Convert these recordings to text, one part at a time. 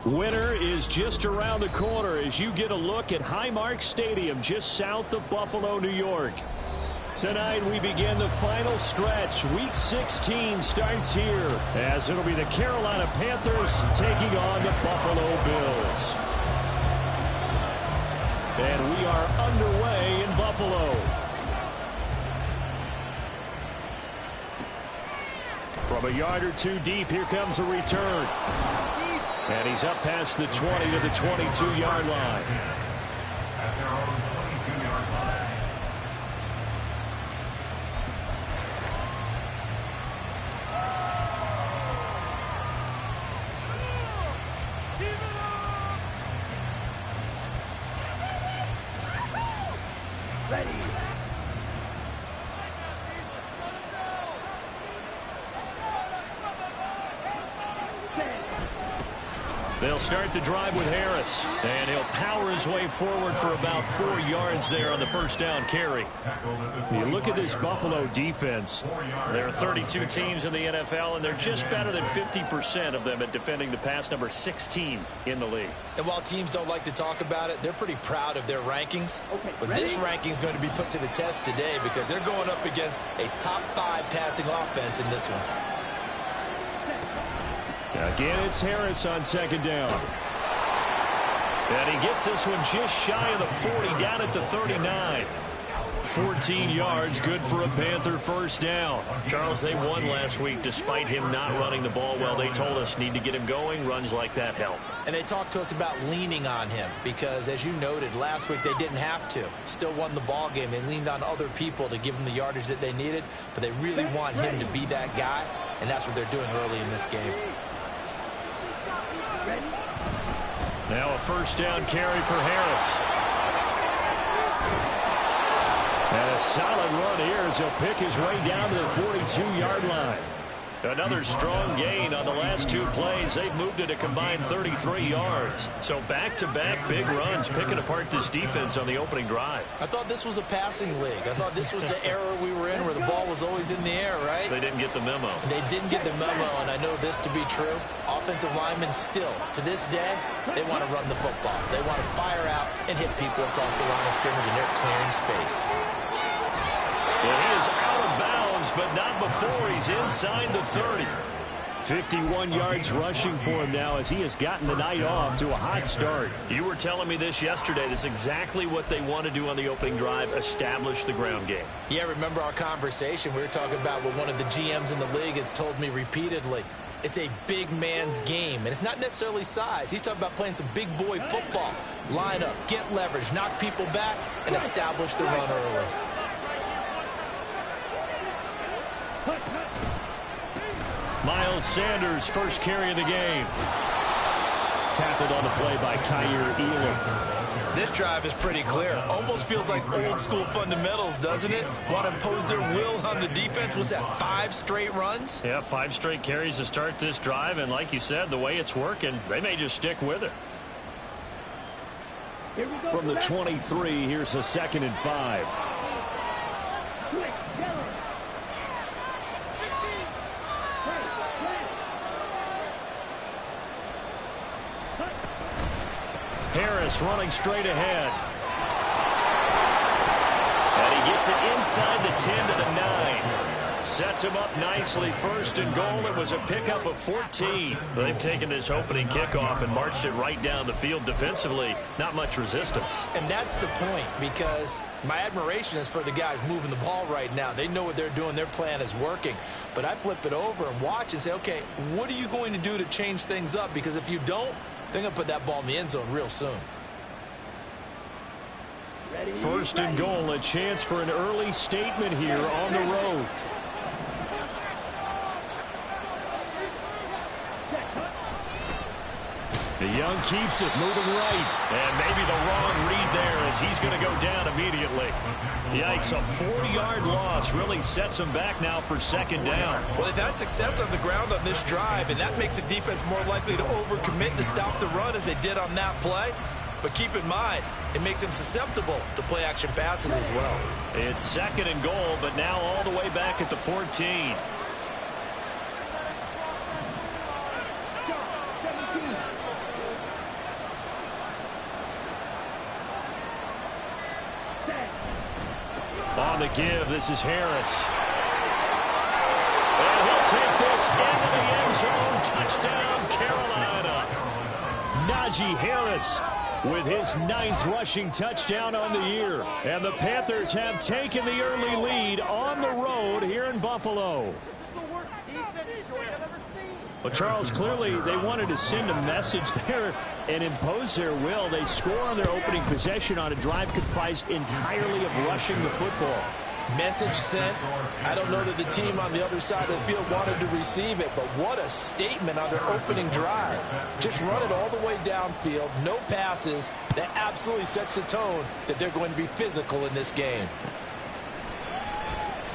Winter is just around the corner as you get a look at Highmark Stadium just south of Buffalo, New York. Tonight we begin the final stretch. Week 16 starts here as it'll be the Carolina Panthers taking on the Buffalo Bills. And we are underway in Buffalo. From a yard or two deep, here comes a return. And he's up past the 20 to the 22-yard line. They'll start the drive with Harris, and he'll power his way forward for about 4 yards there on the first down carry. You look at this Buffalo defense. There are 32 teams in the NFL, and they're just better than 50% of them at defending the pass, number 16 in the league. And while teams don't like to talk about it, they're pretty proud of their rankings. But this ranking is going to be put to the test today because they're going up against a top 5 passing offense in this one. Again, it's Harris on second down. And he gets this one just shy of the 40, down at the 39. 14 yards, good for a Panther first down. Charles, they won last week despite him not running the ball well. They told us need to get him going. Runs like that help. And they talked to us about leaning on him because, as you noted, last week they didn't have to. Still won the ball game. They leaned on other people to give them the yardage that they needed, but they really want him to be that guy, and that's what they're doing early in this game. Now a first down carry for Harris. And a solid run here as he'll pick his way down to the 42-yard line. Another strong gain on the last 2 plays. They've moved it a combined 33 yards. So back-to-back big runs, picking apart this defense on the opening drive. I thought this was a passing league. I thought this was the era we were in where the ball was always in the air, right? They didn't get the memo. They didn't get the memo, and I know this to be true. Offensive linemen still, to this day, they want to run the football. They want to fire out and hit people across the line of scrimmage, and they're clearing space. Well, he is out of bounds, but not before he's inside the 30. 51 yards rushing for him now as he has gotten the night off to a hot start. You were telling me this yesterday. This is exactly what they want to do on the opening drive, establish the ground game. Yeah, remember our conversation? We were talking about what one of the GMs in the league has told me repeatedly. It's a big man's game, and it's not necessarily size. He's talking about playing some big boy football. Line up, get leverage, knock people back, and establish the run early. Miles Sanders, first carry of the game. Tackled on the play by Kyer Elam. This drive is pretty clear. Almost feels like old school fundamentals, doesn't it? Want to impose their will on the defense. Was that 5 straight runs? Yeah, 5 straight carries to start this drive. And like you said, the way it's working, they may just stick with it. From the 23, here's a 2nd and 5. Harris running straight ahead. And he gets it inside the 10 to the 9. Sets him up nicely. First and goal. It was a pickup of 14. They've taken this opening kickoff and marched it right down the field defensively. Not much resistance. And that's the point, because my admiration is for the guys moving the ball right now. They know what they're doing. Their plan is working. But I flip it over and watch and say, okay, what are you going to do to change things up? Because if you don't, they're going to put that ball in the end zone real soon. First and goal, a chance for an early statement here on the road. Young keeps it, moving right. And maybe the wrong read there as he's going to go down immediately. Yikes, a 4-yard loss really sets him back now for second down. Well, they've had success on the ground on this drive, and that makes the defense more likely to overcommit to stop the run as they did on that play. But keep in mind, it makes them susceptible to play-action passes as well. It's second and goal, but now all the way back at the 14. On the give, this is Harris. And he'll take this into the end zone. Touchdown, Carolina. Najee Harris with his 9th rushing touchdown on the year. And the Panthers have taken the early lead on the road here in Buffalo. Well, Charles, clearly they wanted to send a message there and impose their will. They score on their opening possession on a drive comprised entirely of rushing the football. Message sent. I don't know that the team on the other side of the field wanted to receive it, but what a statement on their opening drive. Just run it all the way downfield, no passes. That absolutely sets the tone that they're going to be physical in this game.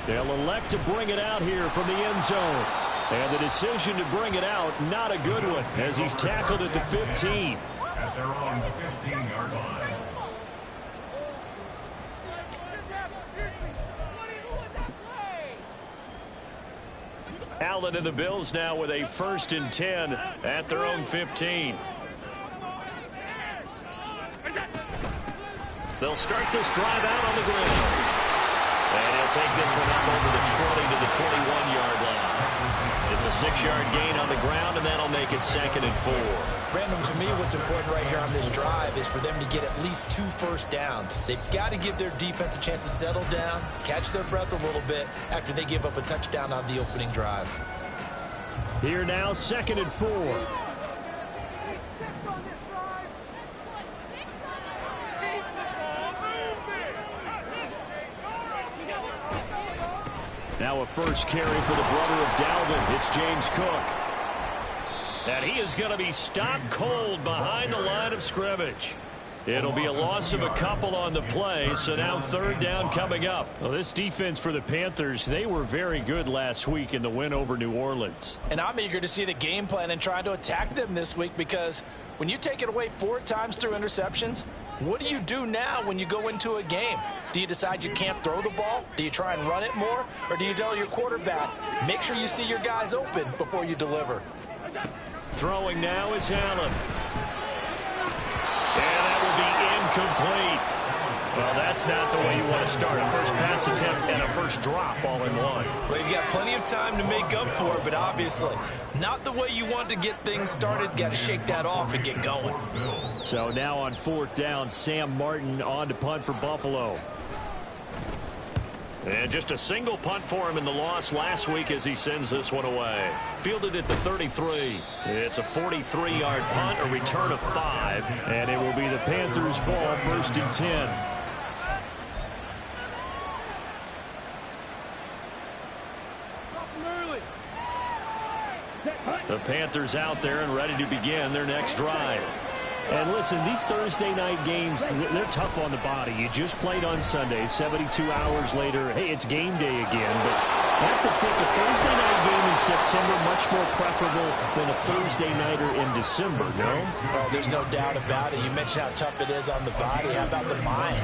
They'll elect to bring it out here from the end zone. And the decision to bring it out, not a good one, as he's tackled at the 15. At their own 15-yard line. Allen and the Bills now with a 1st and 10 at their own 15. They'll start this drive out on the ground. And he'll take this one up over the 20 to the 21-yard line. It's a 6-yard gain on the ground, and that'll make it 2nd and 4. Brandon, to me, what's important right here on this drive is for them to get at least 2 first downs. They've got to give their defense a chance to settle down, catch their breath a little bit after they give up a touchdown on the opening drive. Here now, 2nd and 4. Now a first carry for the brother of Dalvin. It's James Cook. And he is going to be stopped cold behind the line of scrimmage. It'll be a loss of a couple on the play, so now 3rd down coming up. Well, this defense for the Panthers, they were very good last week in the win over New Orleans. And I'm eager to see the game plan and trying to attack them this week, because when you take it away 4 times through interceptions, what do you do now when you go into a game? Do you decide you can't throw the ball? Do you try and run it more? Or do you tell your quarterback, make sure you see your guys open before you deliver? Throwing now is Allen. And that will be incomplete. Well, that's not the way you want to start. A first pass attempt and a first drop all in one. Well, you've got plenty of time to make up for it, but obviously not the way you want to get things started. Got to shake that off and get going. So now on 4th down, Sam Martin on to punt for Buffalo. And just a single punt for him in the loss last week as he sends this one away. Fielded at the 33. It's a 43-yard punt, a return of 5. And it will be the Panthers' ball, 1st and 10. The Panthers out there and ready to begin their next drive. And listen, these Thursday night games, they're tough on the body. You just played on Sunday, 72 hours later. Hey, it's game day again. But I have to think a Thursday night game in September much more preferable than a Thursday nighter in December, no? Well, there's no doubt about it. You mentioned how tough it is on the body. How about the mind?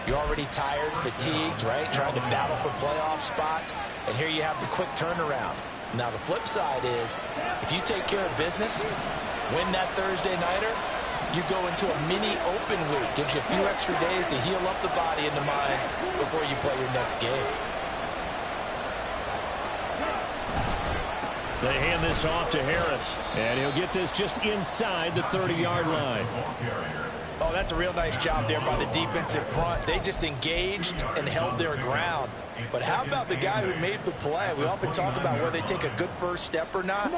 You're already tired, fatigued, right? Trying to battle for playoff spots. And here you have the quick turnaround. Now, the flip side is, if you take care of business, win that Thursday nighter, you go into a mini open week. Gives you a few extra days to heal up the body and the mind before you play your next game. They hand this off to Harris, and he'll get this just inside the 30-yard line. Oh, that's a real nice job there by the defensive front. They just engaged and held their ground. But how about the guy who made the play? We often talk about whether they take a good first step or not.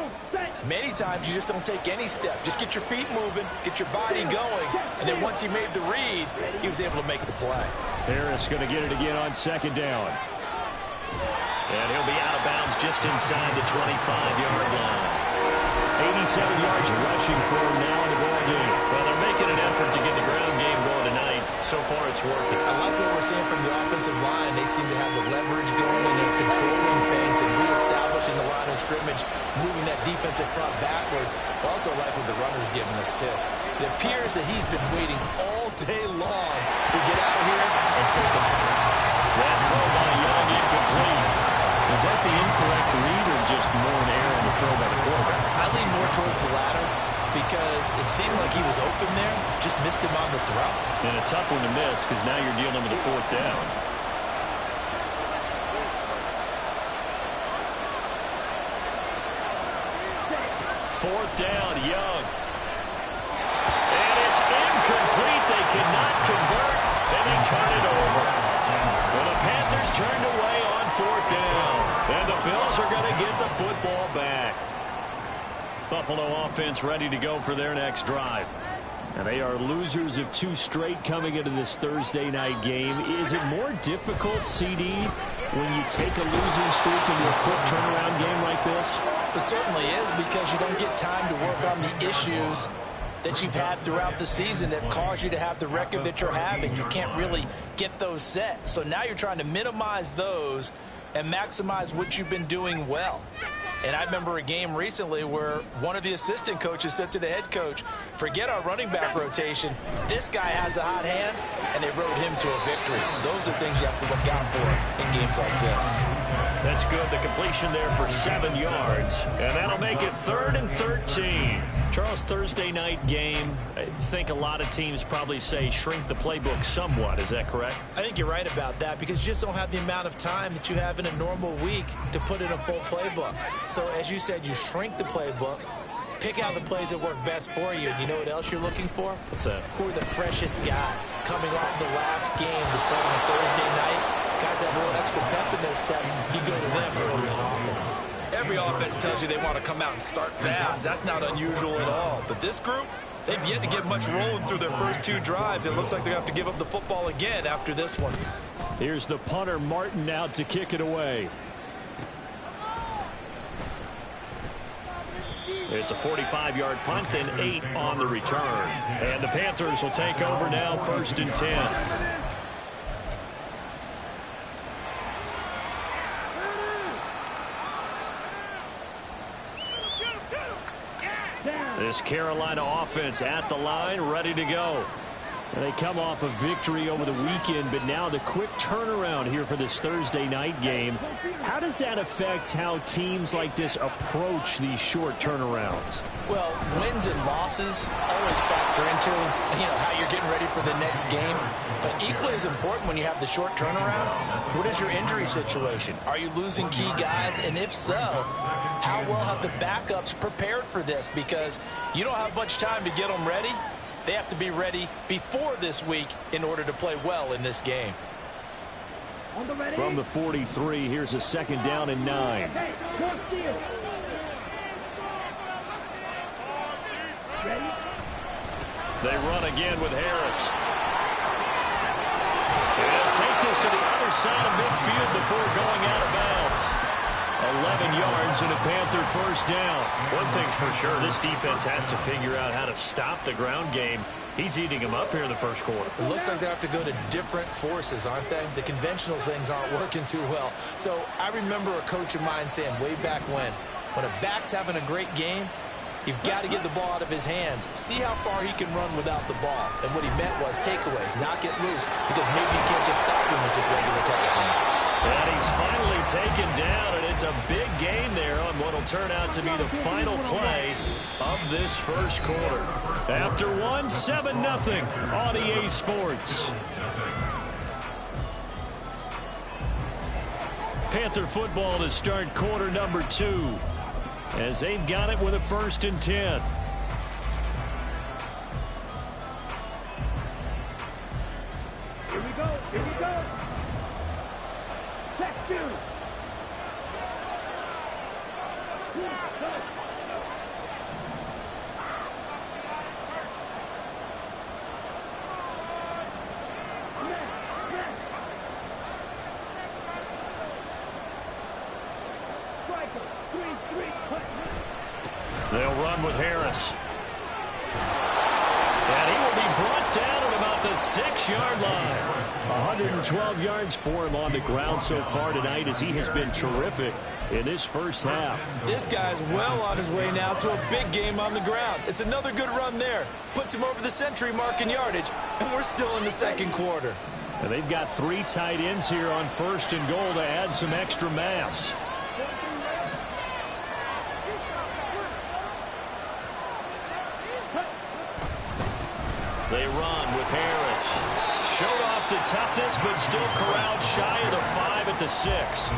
Many times you just don't take any step. Just get your feet moving, get your body going, and then once he made the read, he was able to make the play. Harris going to get it again on 2nd down. And he'll be out of bounds just inside the 25-yard line. 87 yards rushing for him now in the ball game. Well, they're making an effort to get the ground game going tonight. So far, it's working. I like what we're seeing from the offensive line. They seem to have the leverage going, and they're controlling things and reestablishing the line of scrimmage, moving that defensive front backwards. I also like what the runner's giving us, too. It appears that he's been waiting all day long to get out here and take off. That throw by Young incomplete. Is that the incorrect read or just more an error on the throw by the quarterback? I lean more towards the latter because it seemed like he was open there, just missed him on the throw. And a tough one to miss because now you're dealing with a fourth down. Fourth down, Young. And it's incomplete. They cannot convert, and they turn it over. Well, the Panthers turned away on fourth down, and the Bills are going to get the football back. Buffalo offense ready to go for their next drive. And they are losers of 2 straight coming into this Thursday night game. Is it more difficult, CD, when you take a losing streak into a quick turnaround game like this? It certainly is, because you don't get time to work on the issues that you've had throughout the season that caused you to have the record that you're having. You can't really get those set. So now you're trying to minimize those and maximize what you've been doing well. And I remember a game recently where one of the assistant coaches said to the head coach, forget our running back rotation. This guy has a hot hand, and they rode him to a victory. Those are things you have to look out for in games like this. That's good. The completion there for 7 yards. And that'll make it 3rd and 13. Charles, Thursday night game, I think a lot of teams probably say shrink the playbook somewhat. Is that correct? I think you're right about that, because you just don't have the amount of time that you have in a normal week to put in a full playbook. So as you said, you shrink the playbook, pick out the plays that work best for you. And you know what else you're looking for? What's that? Who are the freshest guys coming off the last game to play on a Thursday night? Guys have a little extra pep in their step. You go to them early and often. Every offense tells you they want to come out and start fast. That's not unusual at all. But this group, they've yet to get much rolling through their first 2 drives. It looks like they're going to have to give up the football again after this one. Here's the punter, Martin, out to kick it away. It's a 45-yard punt and 8 on the return. And the Panthers will take over now, 1st and 10. This Carolina offense at the line, ready to go. And they come off a victory over the weekend, but now the quick turnaround here for this Thursday night game. How does that affect how teams like this approach these short turnarounds? Well, wins and losses always factor into, how you're getting ready for the next game. But equally as important when you have the short turnaround, what is your injury situation? Are you losing key guys? And if so, how well have the backups prepared for this? Because you don't have much time to get them ready. They have to be ready before this week in order to play well in this game. From the 43, here's a 2nd down and 9. They run again with Harris. And take this to the other side of midfield before going out of bounds. 11 yards and a Panther 1st down. One thing's for sure, this defense has to figure out how to stop the ground game. He's eating them up here in the 1st quarter. It looks like they have to go to different forces, aren't they? The conventional things aren't working too well. So I remember a coach of mine saying way back when a back's having a great game, you've got to get the ball out of his hands. See how far he can run without the ball. And what he meant was takeaways, knock it loose, because maybe you can't just stop him with just regular tackling. And he's finally taken down, and it's a big gain there on what will turn out to be the final play of this 1st quarter. After 7-0 on EA Sports. Panther football to start quarter number 2, as they've got it with a 1st and 10. Here we go, here we go. Check 2. They'll run with Harris. And he will be brought down at about the 6-yard line. 112 yards for him on the ground so far tonight as he has been terrific in this first half. This guy's well on his way now to a big game on the ground. It's another good run there. Puts him over the century mark in yardage, and we're still in the second quarter. And they've got 3 tight ends here on 1st and goal to add some extra mass. They run with Harris. Showed off the toughness, but still corralled shy of the 5 at the 6.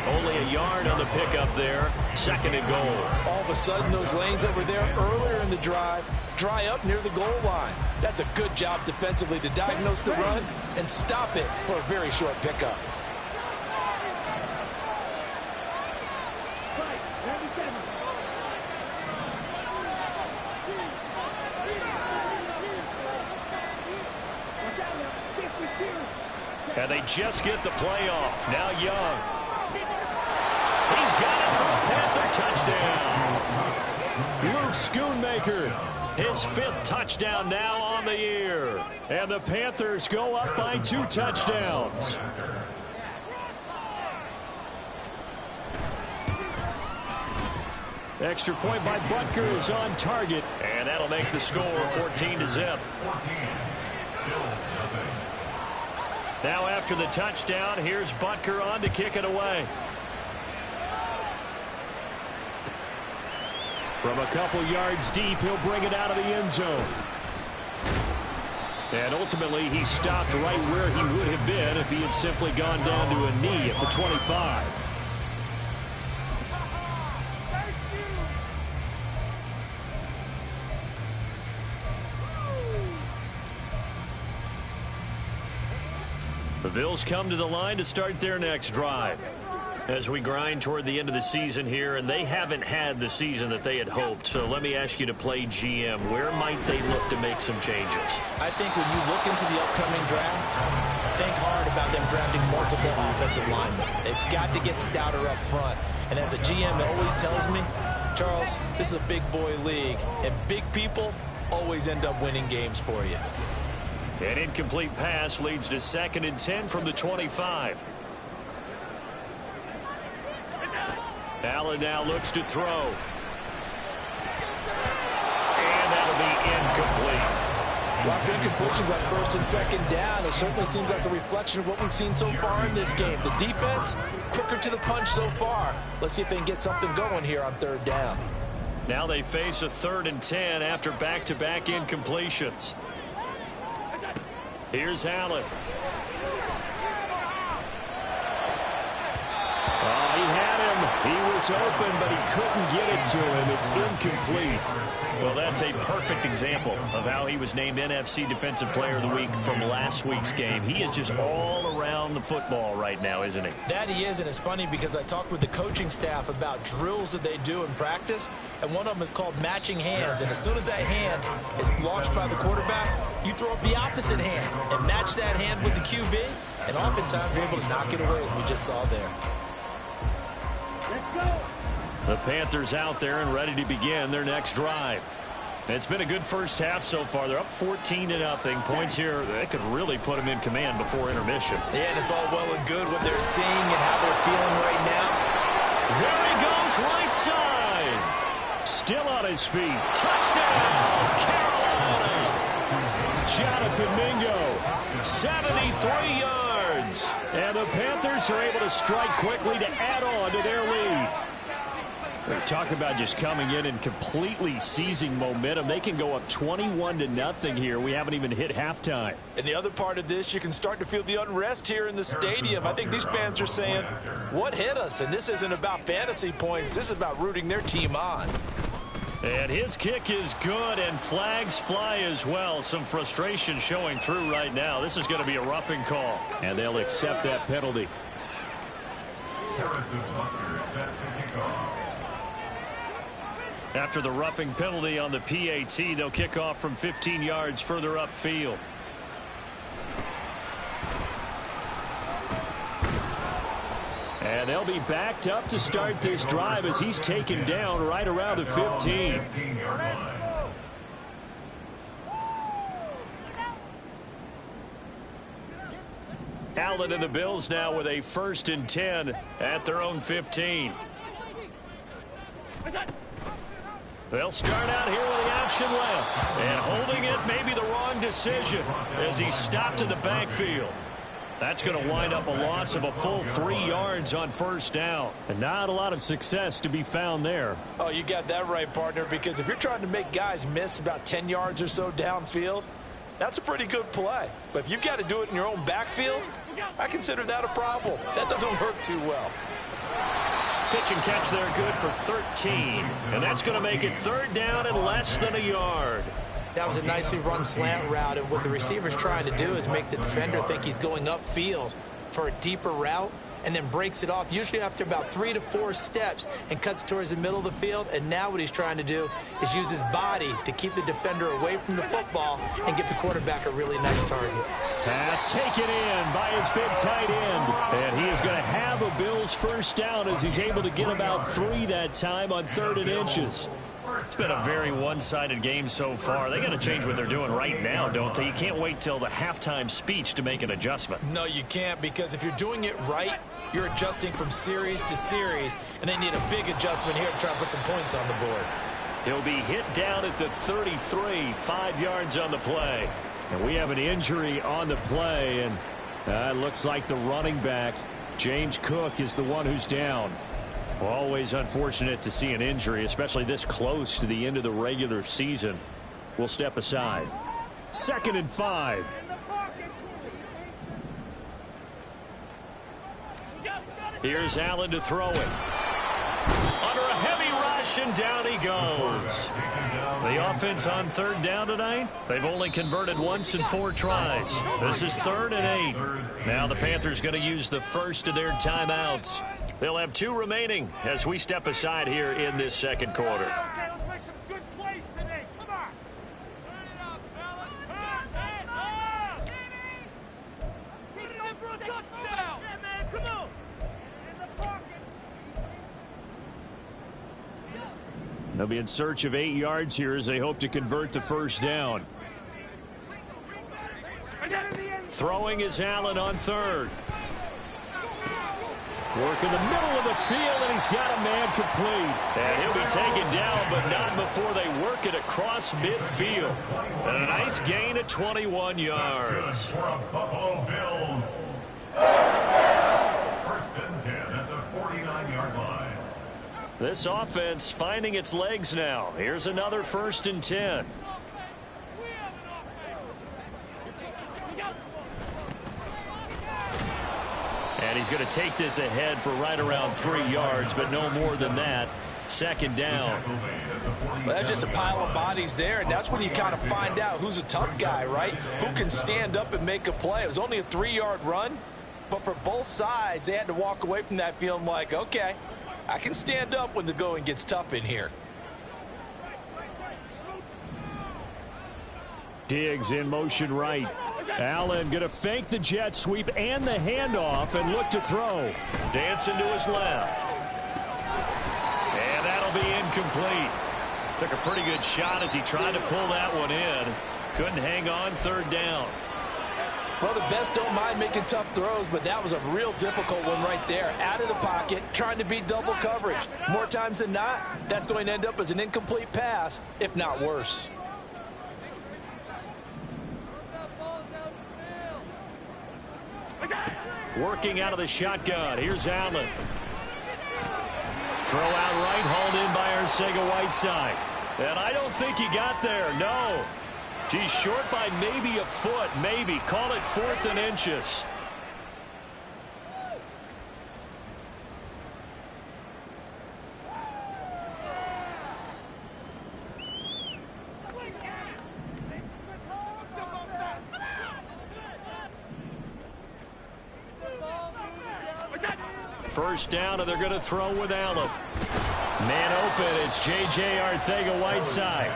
Only a yard on the pickup there. 2nd and goal. All of a sudden, those lanes that were there earlier in the drive dry up near the goal line. That's a good job defensively to diagnose the run and stop it for a very short pickup. And they just get the play off. Now Young. He's got it for a Panther touchdown. Luke Schoonmaker, his 5th touchdown now on the year. And the Panthers go up by 2 touchdowns. Extra point by Butker is on target. And that'll make the score 14-0. Now after the touchdown, here's Butker on to kick it away. From a couple yards deep, he'll bring it out of the end zone. And ultimately, he stopped right where he would have been if he had simply gone down to a knee at the 25. The Bills come to the line to start their next drive. As we grind toward the end of the season here, and they haven't had the season that they had hoped. So let me ask you to play GM. Where might they look to make some changes? I think when you look into the upcoming draft, think hard about them drafting multiple offensive linemen. They've got to get stouter up front. And as a GM, it always tells me, Charles, this is a big boy league, and big people always end up winning games for you. An incomplete pass leads to 2nd and 10 from the 25. Allen now looks to throw. And that'll be incomplete. While incompletions on 1st and 2nd down, it certainly seems like a reflection of what we've seen so far in this game. The defense, quicker to the punch so far. Let's see if they can get something going here on 3rd down. Now they face a 3rd and 10 after back-to-back incompletions. Here's Allen. Oh, he had him. He was open, but he couldn't get it to him. It's incomplete. Well, that's a perfect example of how he was named NFC Defensive Player of the Week from last week's game. He is just all around the football right now, isn't he? That he is, and it's funny because I talked with the coaching staff about drills that they do in practice, and one of them is called matching hands. And as soon as that hand is launched by the quarterback, you throw up the opposite hand and match that hand with the QB, and oftentimes you're able to knock it away, as we just saw there. Let's go. The Panthers out there and ready to begin their next drive. It's been a good first half so far. They're up 14-0. Points here, they could really put them in command before intermission. Yeah, and it's all well and good what they're seeing and how they're feeling right now. There he goes, right side. Still on his feet. Touchdown, Carolina. Jonathan Mingo, 73 yards. And the Panthers are able to strike quickly to add on to their lead. We're talking about just coming in and completely seizing momentum. They can go up 21-0 here. We haven't even hit halftime. And the other part of this, you can start to feel the unrest here in the stadium. I think these fans are saying, what hit us? And this isn't about fantasy points. This is about rooting their team on. And his kick is good, and flags fly as well. Some frustration showing through right now. This is going to be a roughing call, and they'll accept that penalty. After the roughing penalty on the PAT, they'll kick off from 15 yards further upfield. And they'll be backed up to start this drive as he's taken down right around the 15. Allen and the Bills now with a 1st and 10 at their own 15. They'll start out here with the option left. And holding it may be the wrong decision as he's stopped in the backfield. That's going to wind up a loss of a full 3 yards on 1st down. And not a lot of success to be found there. Oh, you got that right, partner, because if you're trying to make guys miss about 10 yards or so downfield, that's a pretty good play. But if you've got to do it in your own backfield, I consider that a problem. That doesn't work too well. Pitch and catch there good for 13. And that's going to make it 3rd down and less than a yard. That was a nicely run slant route, and what the receiver's trying to do is make the defender think he's going upfield for a deeper route and then breaks it off, usually after about 3 to 4 steps, and cuts towards the middle of the field. And now what he's trying to do is use his body to keep the defender away from the football and give the quarterback a really nice target. Pass taken in by his big tight end. And he is going to have a Bills 1st down as he's able to get about 3 that time on 3rd and inches. It's been a very one-sided game so far. They got to change what they're doing right now, don't they? You can't wait till the halftime speech to make an adjustment. No, you can't, because if you're doing it right, you're adjusting from series to series, and they need a big adjustment here to try and put some points on the board. He'll be hit down at the 33, 5 yards on the play. And we have an injury on the play, and it looks like the running back, James Cook, is the one who's down. Always unfortunate to see an injury, especially this close to the end of the regular season. We'll step aside. 2nd and 5. Here's Allen to throw it. Under a heavy rush, and down he goes. The offense on 3rd down tonight, they've only converted once in 4 tries. This is 3rd and 8. Now the Panthers going to use the 1st of their timeouts. They'll have 2 remaining as we step aside here in this 2nd quarter. Okay, let's make some good plays today. Come on. Turn it up, fellas. Turn it up. Keep it up for a touchdown. Yeah, man, come on. In the pocket. They'll be in search of 8 yards here as they hope to convert the 1st down. Throwing is Allen on 3rd. Work in the middle of the field, and he's got a man complete. And he'll be taken down, but not before they work it across midfield. And a nice gain of 21 yards. For a Buffalo Bills. 1st and 10 at the 49-yard line. This offense finding its legs now. Here's another 1st and 10. And he's going to take this ahead for right around 3 yards, but no more than that. 2nd down. Well, that's just a pile of bodies there, and that's when you kind of find out who's a tough guy, right? Who can stand up and make a play. It was only a 3-yard run, but for both sides, they had to walk away from that feeling like, okay, I can stand up when the going gets tough in here. Diggs in motion right. Allen going to fake the jet sweep and the handoff and look to throw. Dancing to his left. And that'll be incomplete. Took a pretty good shot as he tried to pull that one in. Couldn't hang on 3rd down. Well, the best don't mind making tough throws, but that was a real difficult one right there. Out of the pocket, trying to beat double coverage. More times than not, that's going to end up as an incomplete pass, if not worse. Working out of the shotgun. Here's Allen. Throw out right, hauled in by Arcega-Whiteside. And I don't think he got there, no. He's short by maybe a foot, maybe. Call it 4th and inches. First down, and they're going to throw with Allen. Man open, it's J.J. Arcega-Whiteside.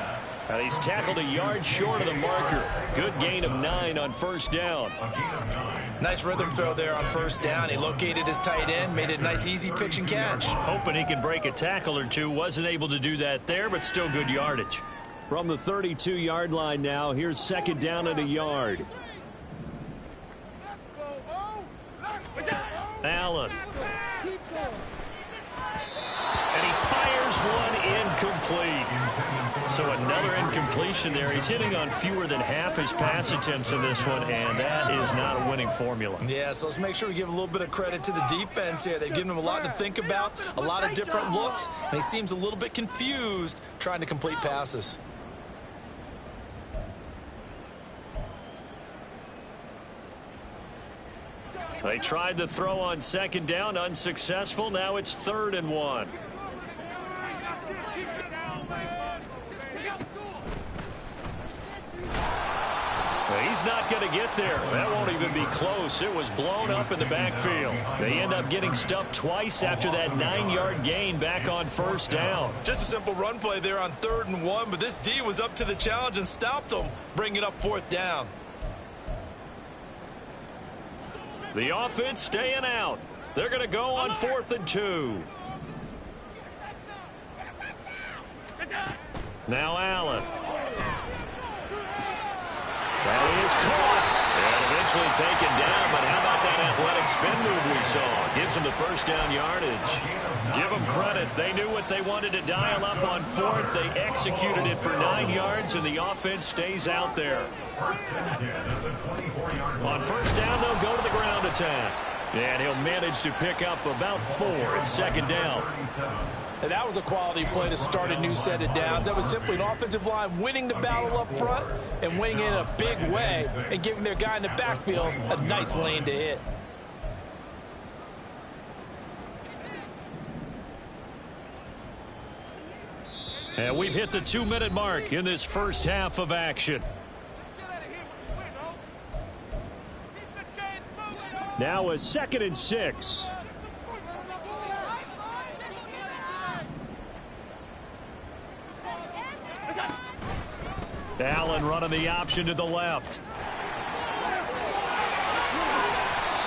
And he's tackled a yard short of the marker. Good gain of 9 on 1st down. Nice rhythm throw there on first down. He located his tight end, made it a nice easy pitch and catch. Hoping he can break a tackle or two. Wasn't able to do that there, but still good yardage. From the 32-yard line now, here's second down and a yard. Allen. And he fires one incomplete. So another incompletion there. He's hitting on fewer than half his pass attempts in this one, and that is not a winning formula. Yeah, so let's make sure we give a little bit of credit to the defense here. They've given him a lot to think about, a lot of different looks, and he seems a little bit confused trying to complete passes. They tried the throw on second down, unsuccessful. Now it's 3rd and 1. He's not going to get there. That won't even be close. It was blown up in the backfield. They end up getting stuffed twice after that 9-yard gain back on first down. Just a simple run play there on 3rd and 1, but this D was up to the challenge and stopped them, bringing up 4th down. The offense staying out. They're going to go on 4th and 2. Now Allen. That is caught. And eventually taken down, but how about that athletic spin move we saw? Gives them the first down yardage. Give them credit. They knew what they wanted to dial up on 4th. They executed it for 9 yards, and the offense stays out there. On first down, they'll go to the ground attack. And he'll manage to pick up about 4 at second down. And that was a quality play to start a new set of downs. That was simply an offensive line winning the battle up front and winning it in a big way and giving their guy in the backfield a nice lane to hit. And we've hit the 2-minute mark in this first half of action. Now a 2nd and 6. Allen running the option to the left.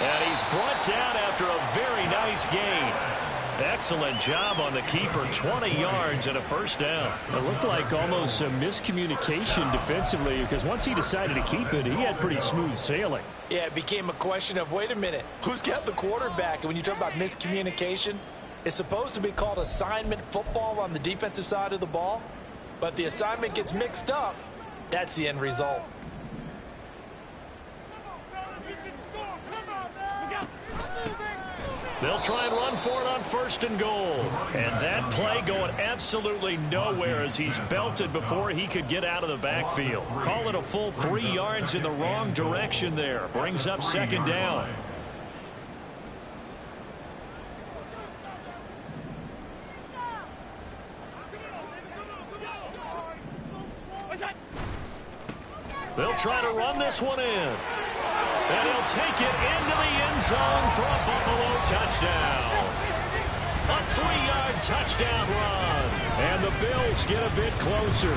And he's brought down after a very nice gain. Excellent job on the keeper. 20 yards and a first down. It looked like almost a miscommunication defensively, because once he decided to keep it, he had pretty smooth sailing. Yeah, it became a question of, wait a minute, who's got the quarterback? And when you talk about miscommunication, it's supposed to be called assignment football on the defensive side of the ball. But the assignment gets mixed up. That's the end result. They'll try and run for it on 1st and goal. And that play going absolutely nowhere as he's belted before he could get out of the backfield. Call it a full 3 yards in the wrong direction there. Brings up 2nd down. They'll try to run this one in. And he'll take it into the end zone for a Buffalo touchdown. A 3-yard touchdown run. And the Bills get a bit closer.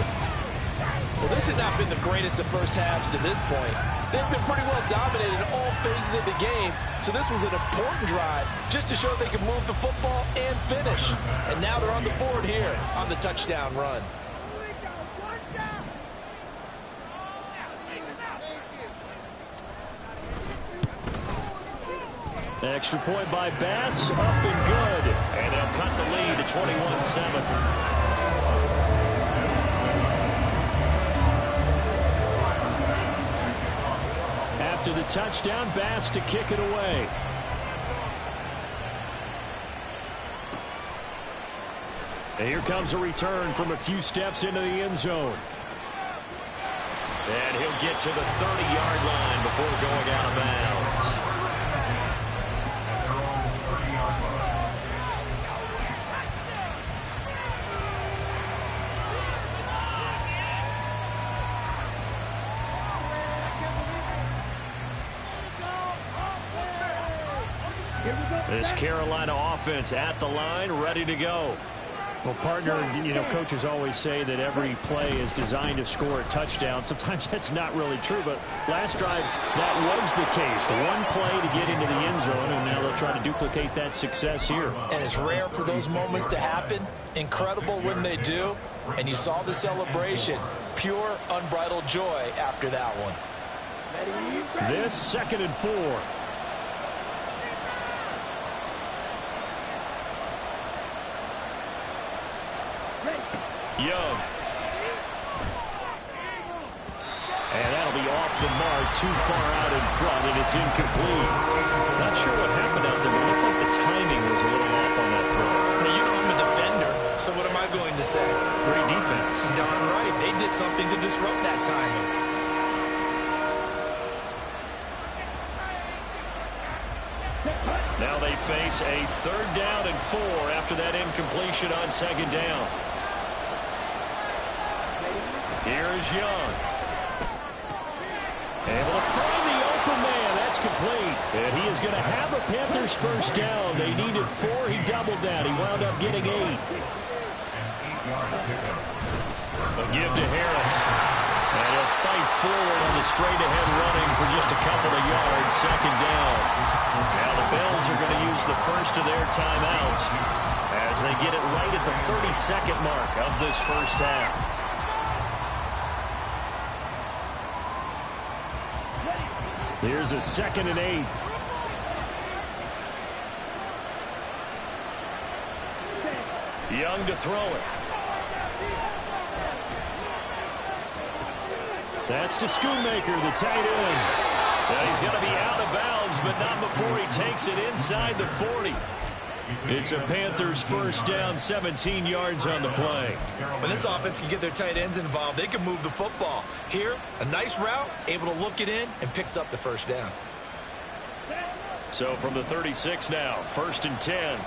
Well, this has not been the greatest of first halves to this point. They've been pretty well dominated in all phases of the game, so this was an important drive just to show they can move the football and finish. And now they're on the board here on the touchdown run. Extra point by Bass, up and good. And they'll cut the lead to 21-7. After the touchdown, Bass to kick it away. And here comes a return from a few steps into the end zone. And he'll get to the 30-yard line before going out of bounds. This Carolina offense at the line, ready to go. Well, partner, you know, coaches always say that every play is designed to score a touchdown. Sometimes that's not really true, but last drive, that was the case. One play to get into the end zone, and now they'll try to duplicate that success here. And it's rare for those moments to happen. Incredible when they do. And you saw the celebration. Pure, unbridled joy after that one. This 2nd and 4. Young. And that'll be off the mark, too far out in front, and it's incomplete. Not sure what happened out there, but it looked like the timing was a little off on that throw. Now, you know I'm a defender, so what am I going to say? Great defense. Darn right. They did something to disrupt that timing. Now they face a 3rd down and 4 after that incompletion on 2nd down. Here's Young. Able to find the open man. That's complete. And he is going to have a Panthers 1st down. They needed 4. He doubled that. He wound up getting 8. A give to Harris. And he'll fight forward on the straight-ahead running for just a couple of yards. 2nd down. Now the Bills are going to use the first of their timeouts as they get it right at the 32nd mark of this 1st half. Here's a 2nd and 8. Young to throw it. That's to Schoonmaker, the tight end. Well, he's going to be out of bounds, but not before he takes it inside the 40. It's a Panthers 1st down, 17 yards on the play. When this offense can get their tight ends involved, they can move the football. Here, a nice route, able to look it in, and picks up the 1st down. So from the 36 now, 1st and 10.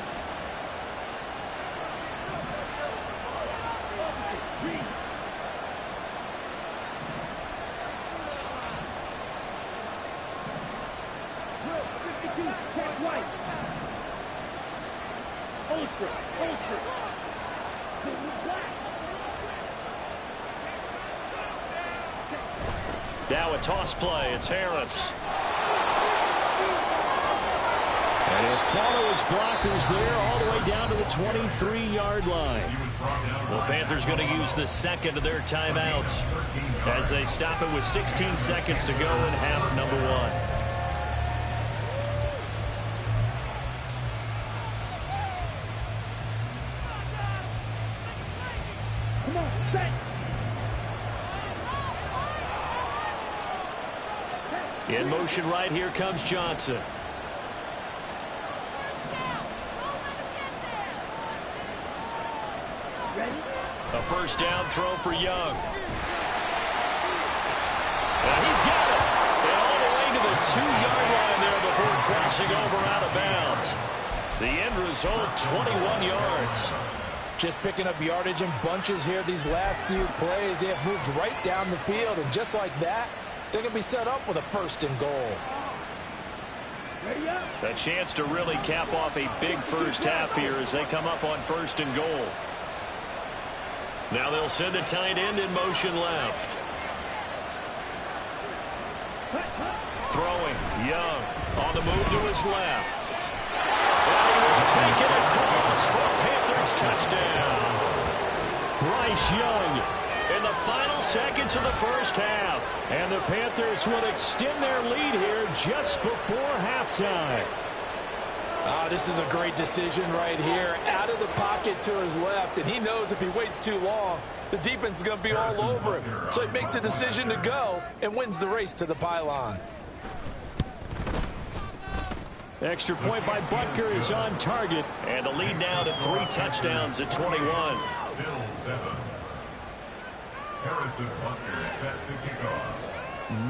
Now a toss play. It's Harris. And he'll follow his blockers there all the way down to the 23-yard line. Well, Panthers going to use the 2nd of their timeouts as they stop it with 16 seconds to go in half number 1. In motion right, here comes Johnson. A 1st down throw for Young. And he's got it. And all the way to the 2-yard line there before crossing over out of bounds. The end result, 21 yards. Just picking up yardage in bunches here these last few plays. They have moved right down the field, and just like that, they're going to be set up with a 1st and goal. A chance to really cap off a big 1st half here as they come up on 1st and goal. Now they'll send a tight end in motion left. Throwing, Young on the move to his left. And he will take it across for a Panthers touchdown. Bryce Young In the final seconds of the 1st half. And the Panthers will extend their lead here just before halftime. This is a great decision right here. Out of the pocket to his left, and he knows if he waits too long, the defense is going to be all over him. So he makes a decision to go and wins the race to the pylon. Extra point by Butker is on target. And the lead now to 3 touchdowns at 21. Bill 7. Harrison Butker set to kick off.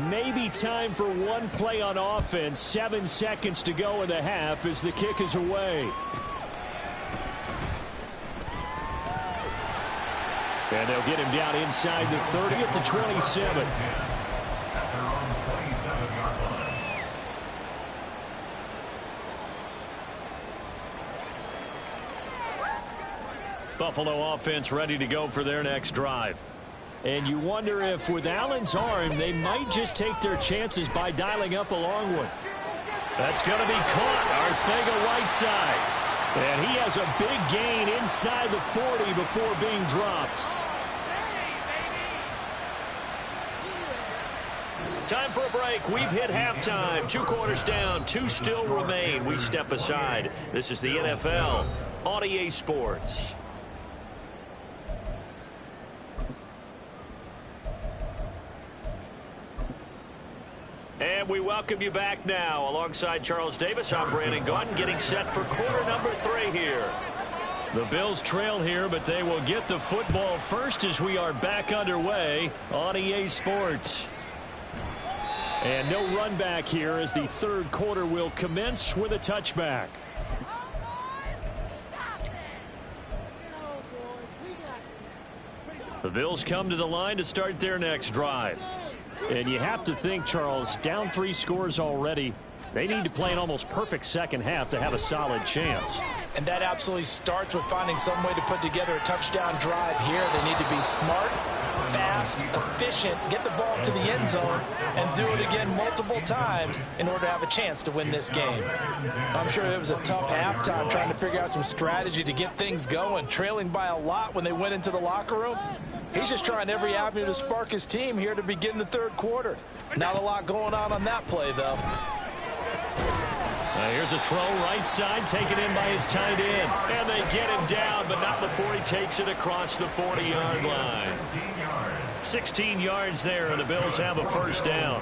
Maybe time for one play on offense. 7 seconds to go in the half as the kick is away. And they'll get him down inside the 30 at the 27. At their own 27-yard line. Buffalo offense ready to go for their next drive. And you wonder if with Allen's arm, they might just take their chances by dialing up a long one. That's going to be caught. Arcega-Whiteside. And he has a big gain inside the 40 before being dropped. Time for a break. We've hit halftime. 2 quarters down. 2 still remain. We step aside. This is the NFL on EA Sports. And we welcome you back now. Alongside Charles Davis, I'm Brandon Gaudin, getting set for quarter number 3 here. The Bills trail here, but they will get the football first as we are back underway on EA Sports. And no run back here as the 3rd quarter will commence with a touchback. The Bills come to the line to start their next drive. And you have to think, Charles, down 3 scores already. They need to play an almost perfect second half to have a solid chance. And that absolutely starts with finding some way to put together a touchdown drive here. They need to be smart, fast, efficient, get the ball to the end zone, and do it again multiple times in order to have a chance to win this game. I'm sure it was a tough halftime trying to figure out some strategy to get things going, trailing by a lot when they went into the locker room. He's just trying every avenue to spark his team here to begin the 3rd quarter. Not a lot going on that play, though. Here's a throw right side, taken in by his tight end. And they get him down, but not before he takes it across the 40-yard line. 16 yards there, and the Bills have a first down.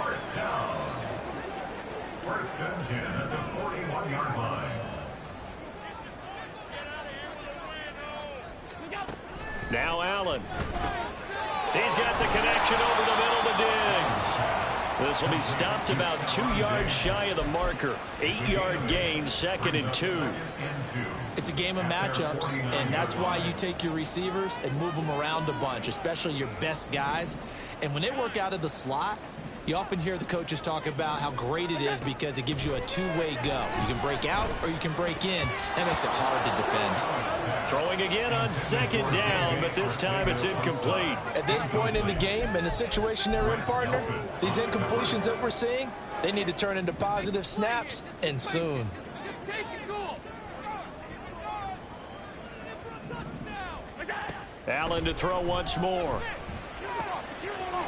First down. First and 10 at the 41-yard line. Now Allen. He's got the connection over the middle to Diggs. This will be stopped about 2 yards shy of the marker. 8-yard gain, 2nd and 2. It's a game of matchups, and that's why you take your receivers and move them around a bunch, especially your best guys. And when they work out of the slot, you often hear the coaches talk about how great it is because it gives you a 2-way go. You can break out or you can break in. That makes it hard to defend. Throwing again on 2nd down, but this time it's incomplete. At this point in the game, and the situation they're in, partner, these incompletions that we're seeing, they need to turn into positive snaps, and soon. Just take it to him. Allen to throw once more.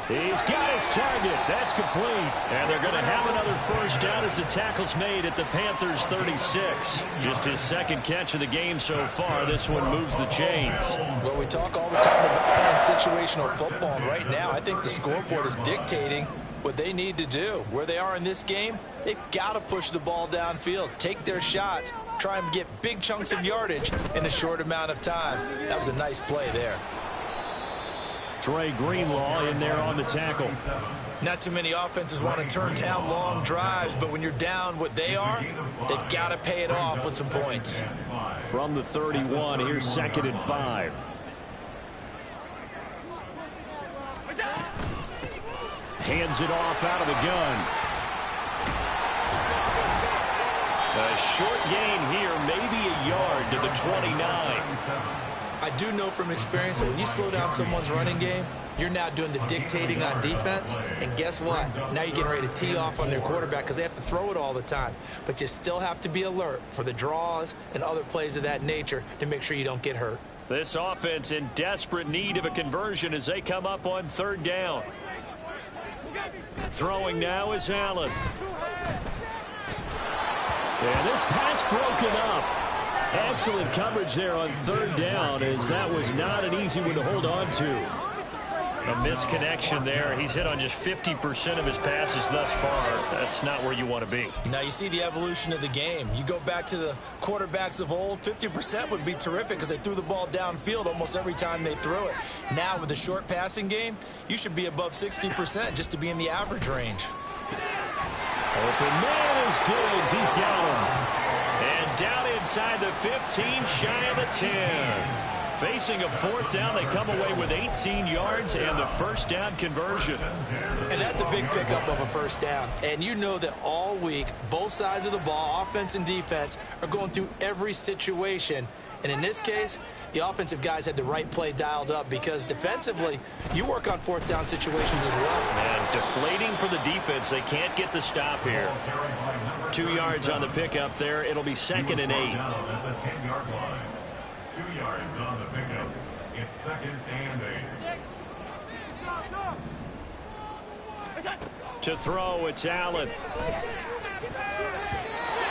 He's got his target. That's complete. And they're going to have another first down as the tackle's made at the Panthers' 36. Just his 2nd catch of the game so far. This one moves the chains. Well, we talk all the time about playing situational football, and right now I think the scoreboard is dictating what they need to do. Where they are in this game, they've got to push the ball downfield, take their shots, try and get big chunks of yardage in a short amount of time. That was a nice play there. Trey Greenlaw in there on the tackle. Not too many offenses want to turn down long drives, but when you're down what they are, they've got to pay it off with some points. From the 31, here's 2nd and 5. Hands it off out of the gun. A short gain here, maybe a yard to the 29. I do know from experience that when you slow down someone's running game, you're now doing the dictating on defense. And guess what? Now you're getting ready to tee off on their quarterback because they have to throw it all the time. But you still have to be alert for the draws and other plays of that nature to make sure you don't get hurt. This offense in desperate need of a conversion as they come up on 3rd down. Throwing now is Allen. And this pass broken up. Excellent coverage there on 3rd down as that was not an easy one to hold on to. A misconnection there. He's hit on just 50% of his passes thus far. That's not where you want to be. Now you see the evolution of the game. You go back to the quarterbacks of old, 50% would be terrific because they threw the ball downfield almost every time they threw it. Now with the short passing game, you should be above 60% just to be in the average range. Open man is Diggs. He's got him. And down inside the 15, shy of the 10. Facing a 4th down, they come away with 18 yards and the first down conversion. And that's a big pickup of a first down. And you know that all week, both sides of the ball, offense and defense, are going through every situation And in this case, the offensive guys had the right play dialed up because defensively, you work on fourth down situations as well. And deflating for the defense. They can't get the stop here. 2 yards on the pickup there. It'll be 2nd and 8. At the 10-yard line. 2 yards on the pickup. It's 2nd and 8. To throw, it's Allen.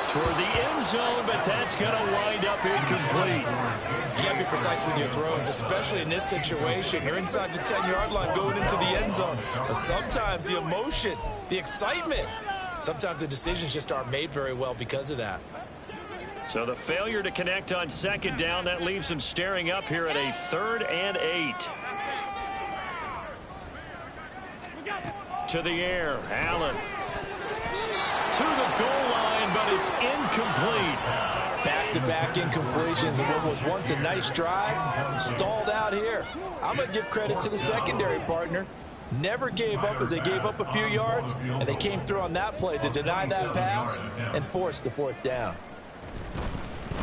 Toward the end zone, but that's going to wind up incomplete. You got to be precise with your throws, especially in this situation. You're inside the 10-yard line going into the end zone. But sometimes the emotion, the excitement, sometimes the decisions just aren't made very well because of that. So the failure to connect on 2nd down, that leaves them staring up here at a 3rd and 8. To the air, Allen. To the goal line, but it's incomplete. Back-to-back incompletions and what was once a nice drive stalled out here. I'm going to give credit to the secondary partner. Never gave up as they gave up a few yards, and they came through on that play to deny that pass and force the 4th down.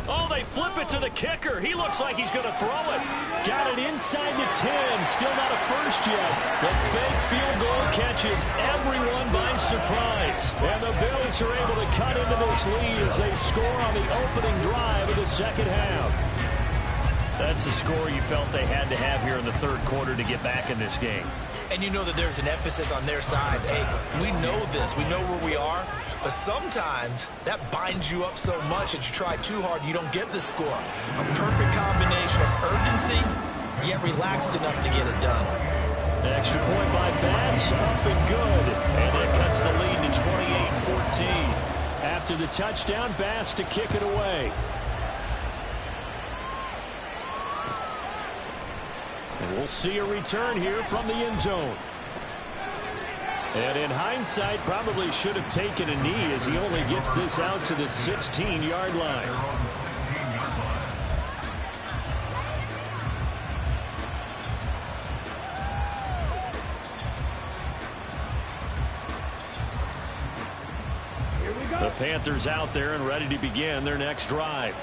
Oh, they flip it to the kicker. He looks like he's going to throw it. Got it inside the 10. Still not a first yet. The fake field goal catches everyone by surprise. And the Bills are able to cut into this lead as they score on the opening drive of the 2nd half. That's the score you felt they had to have here in the 3rd quarter to get back in this game. And you know that there's an emphasis on their side. Hey, we know this. We know where we are. But sometimes that binds you up so much that you try too hard, you don't get the score. A perfect combination of urgency, yet relaxed enough to get it done. Extra point by Bass, up and good. And that cuts the lead to 28-14. After the touchdown, Bass to kick it away. And we'll see a return here from the end zone. And in hindsight, probably should have taken a knee as he only gets this out to the 16-yard line. The Panthers out there and ready to begin their next drive.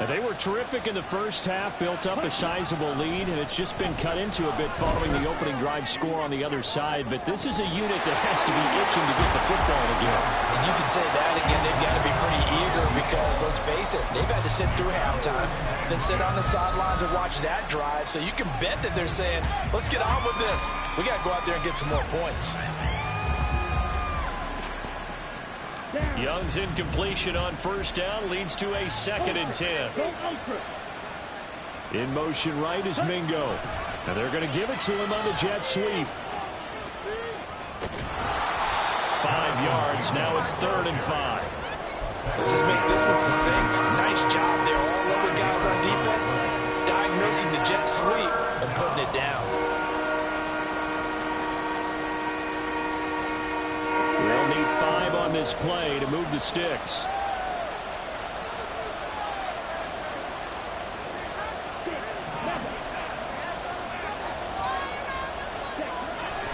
And they were terrific in the first half, built up a sizable lead, and it's just been cut into a bit following the opening drive score on the other side. But this is a unit that has to be itching to get the football again. And you can say that again, they've got to be pretty eager because, let's face it, they've had to sit through halftime, then sit on the sidelines and watch that drive. So you can bet that they're saying, let's get on with this. We got to go out there and get some more points. Young's incompletion on 1st down leads to a 2nd and 10. In motion right is Mingo. And they're going to give it to him on the jet sweep. 5 yards. Now it's 3rd and 5. Let's just make this one succinct. Nice job there. All over guys on defense, diagnosing the jet sweep and putting it down. They'll need 5 on this play to move the sticks.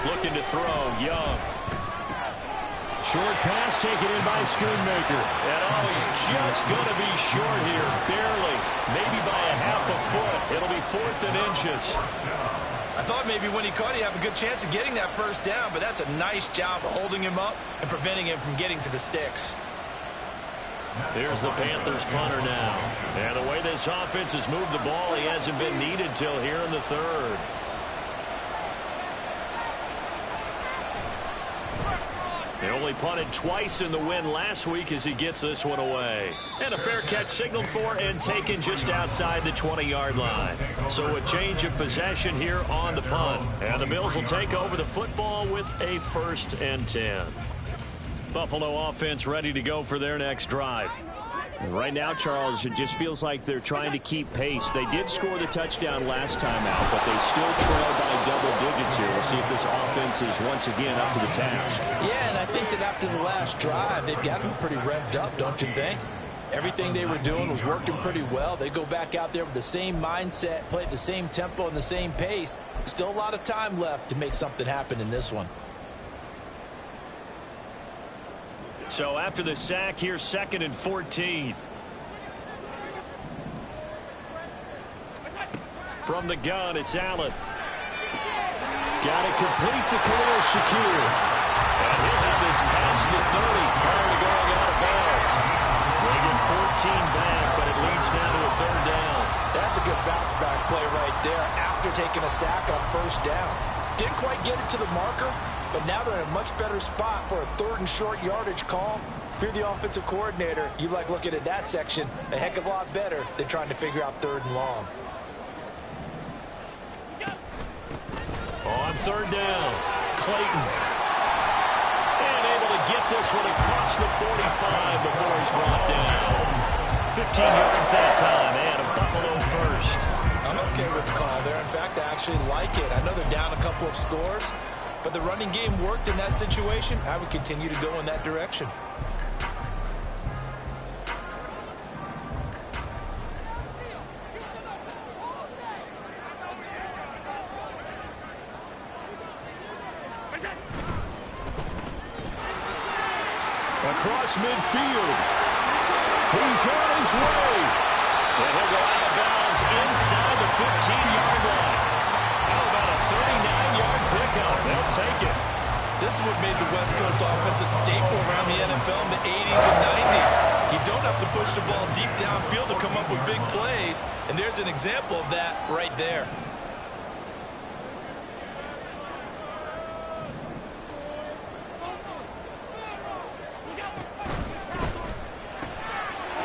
Looking to throw, Young. Short pass taken in by Schoonmaker. And he's just going to be short here, barely, maybe by a half a foot. It'll be 4th and inches. I thought maybe when he caught it, he'd have a good chance of getting that 1st down, but that's a nice job of holding him up and preventing him from getting to the sticks. Here's the Panthers punter now. And the way this offense has moved the ball, he hasn't been needed till here in the 3rd. They only punted twice in the win last week as he gets this one away. And a fair catch signaled for and taken just outside the 20-yard line. So a change of possession here on the punt. And the Bills will take over the football with a 1st and 10. Buffalo offense ready to go for their next drive. And right now, Charles, it just feels like they're trying to keep pace. They did score the touchdown last time out, but they still trail by double digits here. We'll see if this offense is once again up to the task. Yeah, and I think that after the last drive, they've got them pretty revved up, don't you think? Everything they were doing was working pretty well. They go back out there with the same mindset, play at the same tempo and the same pace. Still a lot of time left to make something happen in this one. So after the sack, here's 2nd and 14. From the gun, it's Allen. Got it complete to Khalil Shakir. And he'll have this past the 30 prior to going out of bounds. They get 14 back, but it leads now to a 3rd down. That's a good bounce back play right there after taking a sack on 1st down. Didn't quite get it to the marker, but now they're in a much better spot for a 3rd and short yardage call. If you're the offensive coordinator, you like looking at that section a heck of a lot better than trying to figure out 3rd and long. On 3rd down, Clayton. And able to get this one across the 45 before he's brought down. 15 yards that time, and a Buffalo first. I'm okay with the call there. In fact, I actually like it. I know they're down a couple of scores, but the running game worked in that situation. I would continue to go in that direction. Across midfield. He's on his way. And he'll go out of bounds inside the 15-yard line. How about a 39-yard pickup? They'll take it. This is what made the West Coast offense a staple around the NFL in the 80s and 90s. You don't have to push the ball deep downfield to come up with big plays, and there's an example of that right there.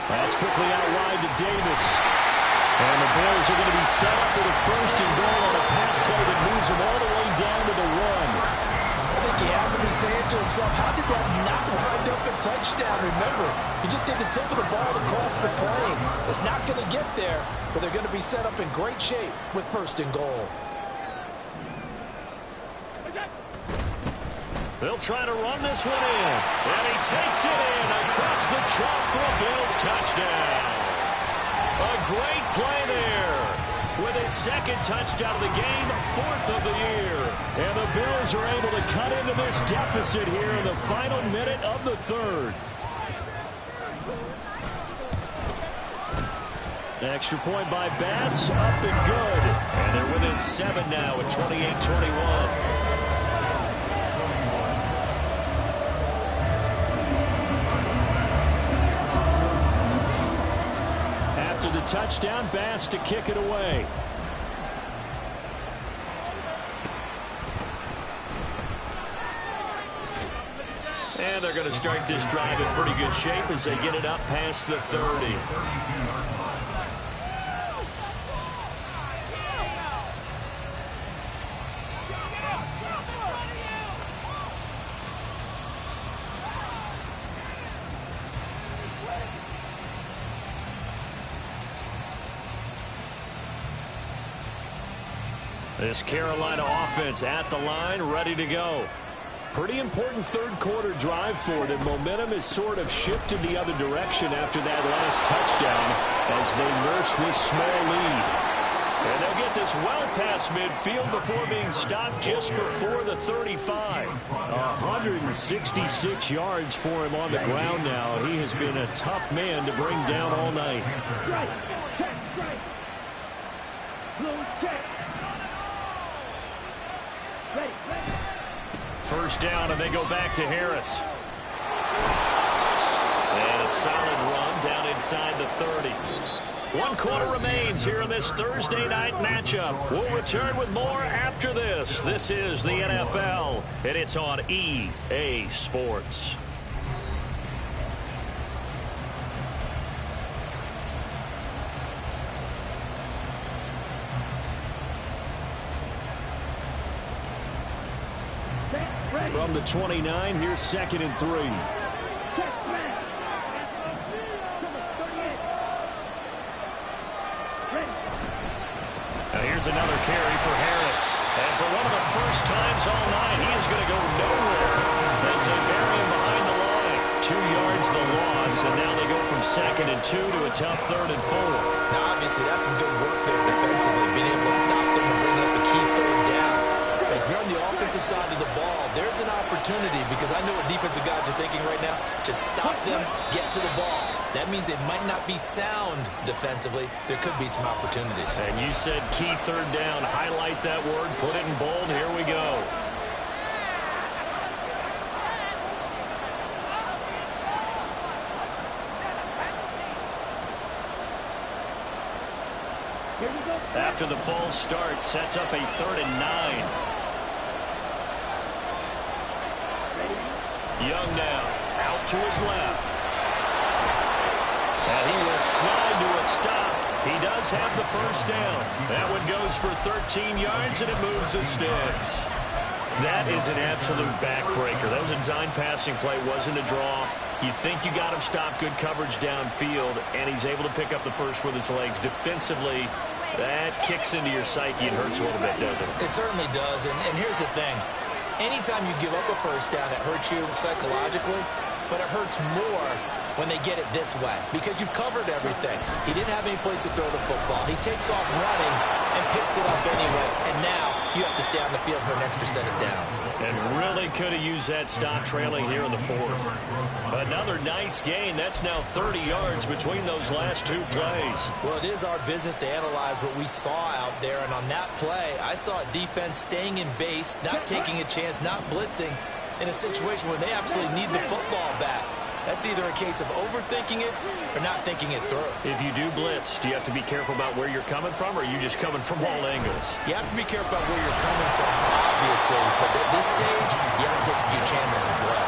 That's quickly out wide to Davis. And the Bills are going to be set up with a 1st and goal on a pass play that moves them all the way down to the 1. I think he has to be saying to himself, how did that not wind up a touchdown? Remember, he just did the tip of the ball across the plane. It's not going to get there, but they're going to be set up in great shape with 1st and goal. They'll try to run this one in. And he takes it in across the chalk for a Bills touchdown. A great play there. With his 2nd touchdown of the game, 4th of the year. And the Bills are able to cut into this deficit here in the final minute of the 3rd. Extra point by Bass, up and good. And they're within 7 now at 28-21. The touchdown, Bass to kick it away. And they're going to start this drive in pretty good shape as they get it up past the 30. This Carolina offense at the line, ready to go. Pretty important 3rd quarter drive for them. Momentum has sort of shifted the other direction after that last touchdown as they nurse this small lead. And they'll get this well past midfield before being stopped just before the 35. 166 yards for him on the ground now. He has been a tough man to bring down all night. First down, and they go back to Harris. And a solid run down inside the 30. 1 quarter remains here in this Thursday night matchup. We'll return with more after this. This is the NFL, and it's on EA Sports. From the 29, here's 2nd and 3. Now here's another carry for Harris. And for one of the first times all night, he is going to go nowhere as they bury him behind the line. 2 yards the loss, and now they go from 2nd and 2 to a tough 3rd and 4. Now, obviously, that's some good work there defensively, being able to stop them and bring up the key 3rd down. But if you're on the offensive side of the ball, there's an opportunity, because I know what defensive guys are thinking right now. Just stop them, get to the ball. That means they might not be sound defensively. There could be some opportunities. And you said key third down. Highlight that word. Put it in bold. Here we go. After the false start, sets up a 3rd and 9. Young now, out to his left. And he will slide to a stop. He does have the first down. That one goes for 13 yards, and it moves the sticks. That is an absolute backbreaker. That was a design passing play, wasn't a draw. You think you got him stopped, good coverage downfield, and he's able to pick up the first with his legs. Defensively, that kicks into your psyche and hurts a little bit, doesn't it? It certainly does, and here's the thing. Anytime you give up a first down, it hurts you psychologically, but it hurts more when they get it this way because you've covered everything. He didn't have any place to throw the football. He takes off running and picks it up anyway, and now you have to stay on the field for an extra set of downs. And really could have used that stop trailing here in the 4th. Another nice gain. That's now 30 yards between those last 2 plays. Well, it is our business to analyze what we saw out there, and on that play, I saw a defense staying in base, not taking a chance, not blitzing in a situation where they absolutely need the football back. That's either a case of overthinking it or not thinking it through. If you do blitz, do you have to be careful about where you're coming from, or are you just coming from all angles? You have to be careful about where you're coming from, obviously, but at this stage, you have to take a few chances as well.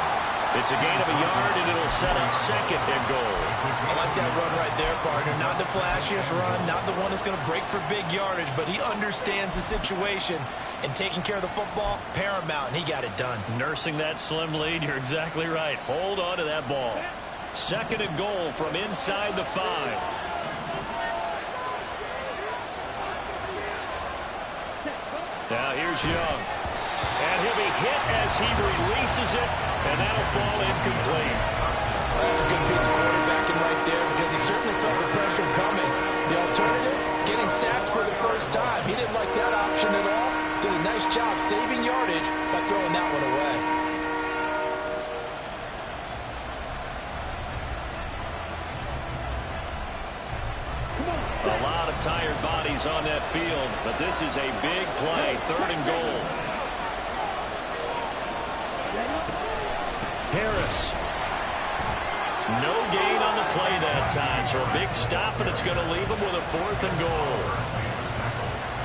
It's a gain of a yard, and it'll set up 2nd and goal. I like that run right there, partner. Not the flashiest run, not the one that's going to break for big yardage, but he understands the situation, and taking care of the football, paramount, and he got it done. Nursing that slim lead, you're exactly right. Hold on to that ball. 2nd and goal from inside the 5. Now here's Young. And he'll be hit as he releases it, and that'll fall incomplete. That's a good piece of quarterbacking right there because he certainly felt the pressure coming. The alternative, getting sacked for the first time. He didn't like that option at all. Did a nice job saving yardage by throwing that one away. A lot of tired bodies on that field, but this is a big play, 3rd and goal. Harris. No gain on the play that time, so a big stop, and it's going to leave him with a 4th and goal.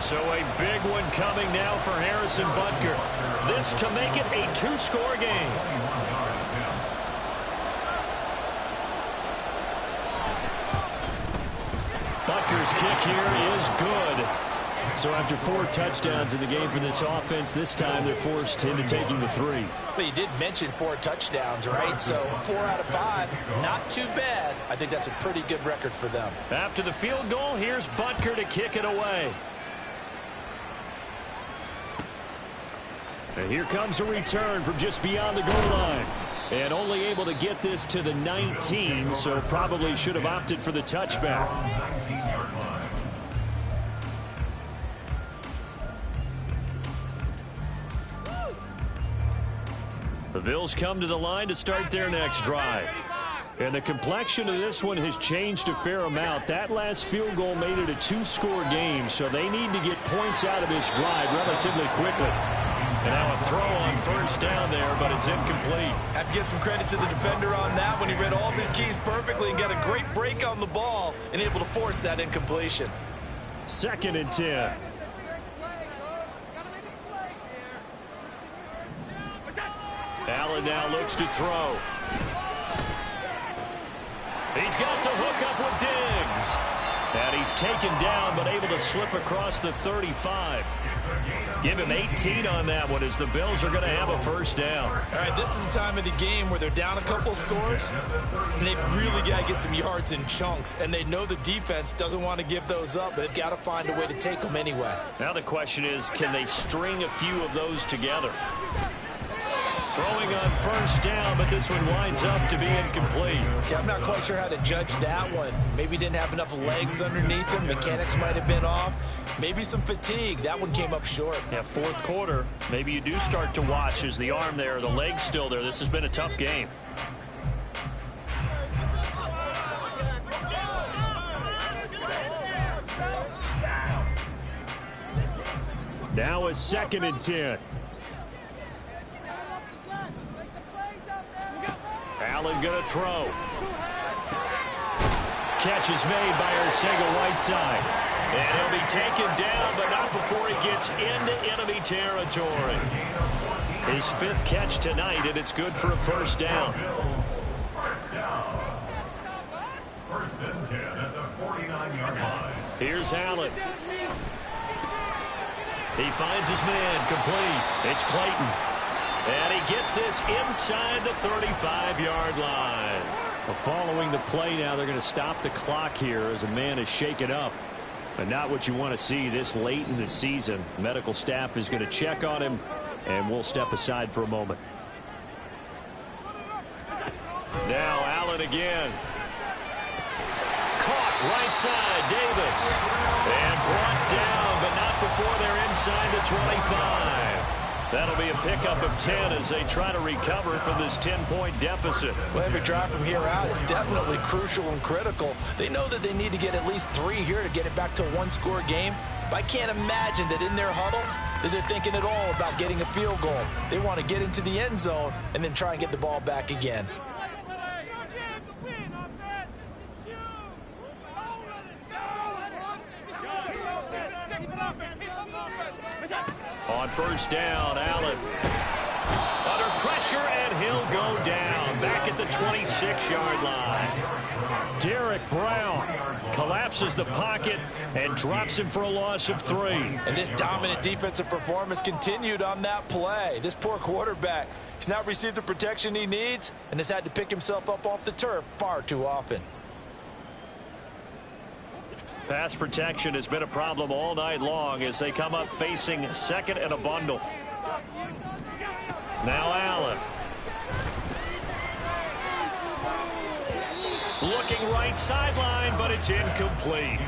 So a big one coming now for Harrison Butker. This to make it a 2-score game. Butker's kick here is good. So after 4 touchdowns in the game for this offense, this time they're forced into taking the 3. But you did mention 4 touchdowns, right? So 4 out of 5, not too bad. I think that's a pretty good record for them. After the field goal, here's Butker to kick it away. And here comes a return from just beyond the goal line. And only able to get this to the 19, so probably should have opted for the touchback. The Bills come to the line to start their next drive. And the complexion of this one has changed a fair amount. That last field goal made it a 2-score game, so they need to get points out of this drive relatively quickly. And now a throw on 1st down there, but it's incomplete. Have to give some credit to the defender on that when he read all of his keys perfectly and got a great break on the ball and able to force that incompletion. 2nd and 10. Allen now looks to throw. He's got the hook up with Diggs. And he's taken down, but able to slip across the 35. Give him 18 on that one as the Bills are going to have a 1st down. All right, this is the time of the game where they're down a couple scores, and they've really got to get some yards in chunks, and they know the defense doesn't want to give those up, but they've got to find a way to take them anyway. Now the question is, can they string a few of those together? Throwing on 1st down, but this one winds up to be incomplete. Okay, I'm not quite sure how to judge that one. Maybe didn't have enough legs underneath him. Mechanics might have been off. Maybe some fatigue. That one came up short. Yeah, 4th quarter. Maybe you do start to watch as the arm there, the leg's still there. This has been a tough game. Now a 2nd and 10. Allen going to throw. Catch is made by Arcega-Whiteside. And he'll be taken down, but not before he gets into enemy territory. His 5th catch tonight, and it's good for a first down. First down. 1st and 10 at the 49-yard line. Here's Allen. He finds his man, complete. It's Clayton. And he gets this inside the 35-yard line. Well, following the play now, they're going to stop the clock here as a man is shaken up. But not what you want to see this late in the season. Medical staff is going to check on him, and we'll step aside for a moment. Now Allen again. Caught right side, Davis. And brought down, but not before they're inside the 25. That'll be a pickup of 10 as they try to recover from this 10-point deficit. Well, every drive from here out is definitely crucial and critical. They know that they need to get at least 3 here to get it back to a 1-score game. But I can't imagine that in their huddle that they're thinking at all about getting a field goal. They want to get into the end zone and then try and get the ball back again. On first down, Allen under pressure, and he'll go down back at the 26-yard line. Derek Brown collapses the pocket and drops him for a loss of 3. And this dominant defensive performance continued on that play. This poor quarterback, he's not received the protection he needs and has had to pick himself up off the turf far too often. Pass protection has been a problem all night long as they come up facing 2nd and a bundle. Now Allen. Looking right sideline, but it's incomplete.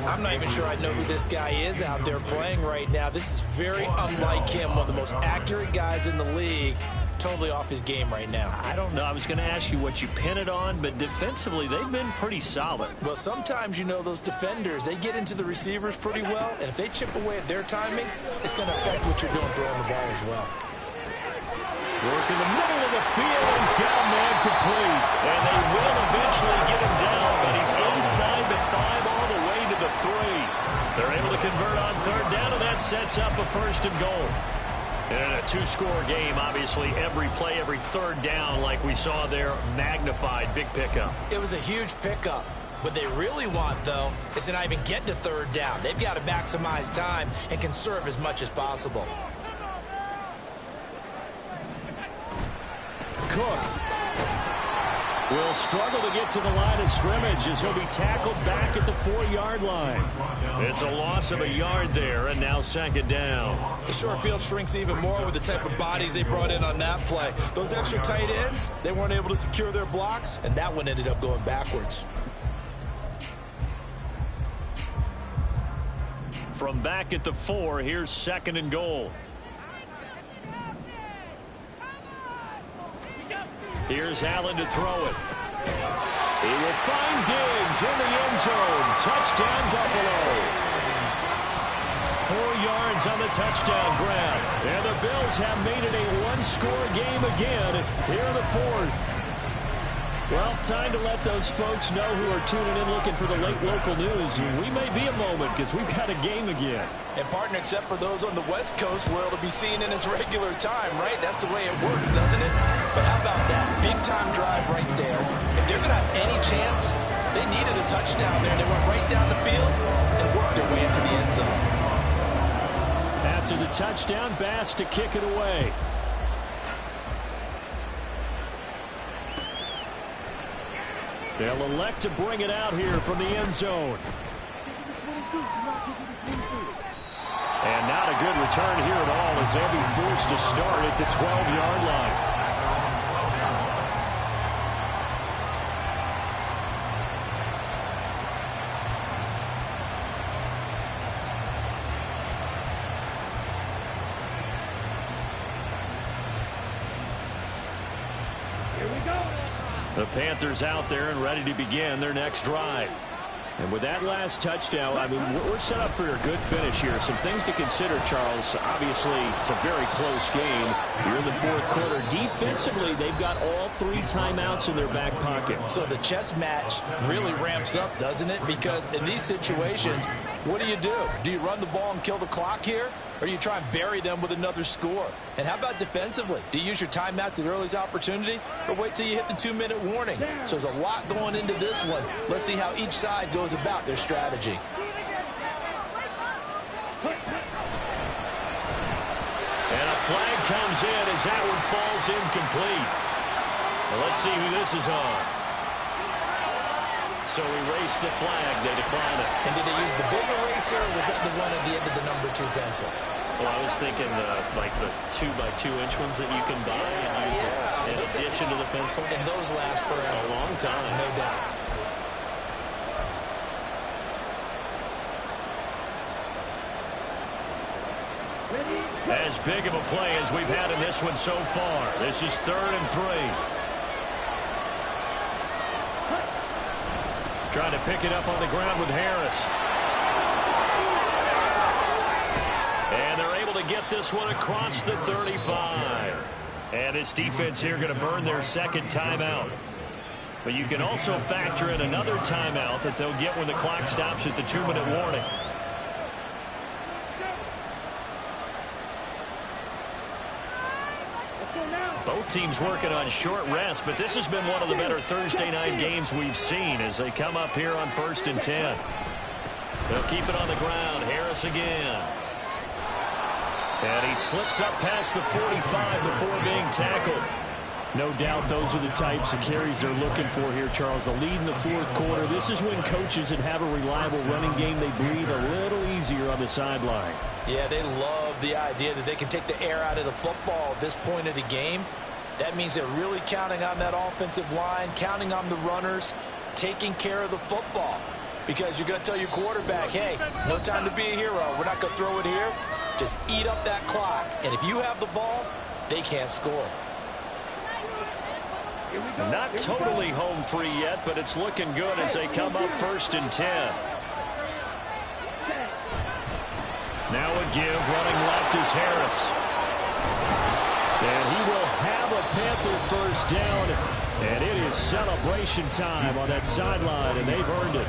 I'm not even sure I know who this guy is out there playing right now. This is very unlike him, one of the most accurate guys in the league. Totally off his game right now. I don't know. I was going to ask you what you pin it on, but defensively, they've been pretty solid. Well, sometimes, you know, those defenders, they get into the receivers pretty well, and if they chip away at their timing, it's going to affect what you're doing throwing the ball as well. Work in the middle of the field. He's got a man complete. And they will eventually get him down, but he's inside the 5 all the way to the 3. They're able to convert on 3rd down, and that sets up a 1st and goal. And in a 2-score game, obviously, every play, every 3rd down, like we saw there, magnified. Big pickup. It was a huge pickup. What they really want, though, is to not even get to 3rd down. They've got to maximize time and conserve as much as possible. Cook will struggle to get to the line of scrimmage as he'll be tackled back at the 4-yard line. It's a loss of a yard there, and now 2nd down. The short field shrinks even more with the type of bodies they brought in on that play. Those extra tight ends, they weren't able to secure their blocks, and that one ended up going backwards. From back at the 4, here's 2nd and goal. Here's Allen to throw it. He will find Diggs in the end zone. Touchdown, Buffalo. 4 yards on the touchdown grab. And the Bills have made it a 1-score game again here in the 4th. Well, time to let those folks know who are tuning in looking for the late local news. We may be a moment because we've got a game again. And, partner, except for those on the West Coast where it'll be seen in its regular time, right? That's the way it works, doesn't it? But how about that big-time drive right there? If they're going to have any chance, they needed a touchdown there. They went right down the field and worked their way into the end zone. After the touchdown, Bass to kick it away. They'll elect to bring it out here from the end zone. And not a good return here at all as they'll be forced to start at the 12-yard line. The Panthers out there and ready to begin their next drive. And with that last touchdown, I mean, we're set up for a good finish here. Some things to consider, Charles. Obviously, it's a very close game. You're in the fourth quarter. Defensively, they've got all 3 timeouts in their back pocket. So the chess match really ramps up, doesn't it? Because in these situations, what do? Do you run the ball and kill the clock here? Or do you try and bury them with another score? And how about defensively? Do you use your timeouts at earliest opportunity? Or wait till you hit the 2-minute warning? So there's a lot going into this one. Let's see how each side goes about their strategy. And a flag comes in as that one falls incomplete. Well, let's see who this is on. So erase the flag. They decline it. And did they use the big eraser, or was that the one at the end of the number 2 pencil? Well, I was thinking like the 2x2-inch ones that you can buy and use in addition to the pencil. And those last for a long time. No doubt. As big of a play as we've had in this one so far. This is 3rd and 3. Trying to pick it up on the ground with Harris. And they're able to get this one across the 35. And this defense here going to burn their 2nd timeout. But you can also factor in another timeout that they'll get when the clock stops at the 2-minute warning. Both teams working on short rest, but this has been one of the better Thursday night games we've seen as they come up here on 1st and 10. They'll keep it on the ground. Harris again. And he slips up past the 45 before being tackled. No doubt those are the types of carries they're looking for here, Charles. The lead in the fourth quarter. This is when coaches that have a reliable running game, they breathe a little easier on the sideline. Yeah, they love the idea that they can take the air out of the football at this point of the game. That means they're really counting on that offensive line, counting on the runners, taking care of the football. Because you're going to tell your quarterback, hey, no time to be a hero. We're not going to throw it here. Just eat up that clock. And if you have the ball, they can't score. Not totally home free yet, but it's looking good as they come up 1st and 10. Now a give, running left is Harris. And he will have a Panther first down. And it is celebration time on that sideline, and they've earned it.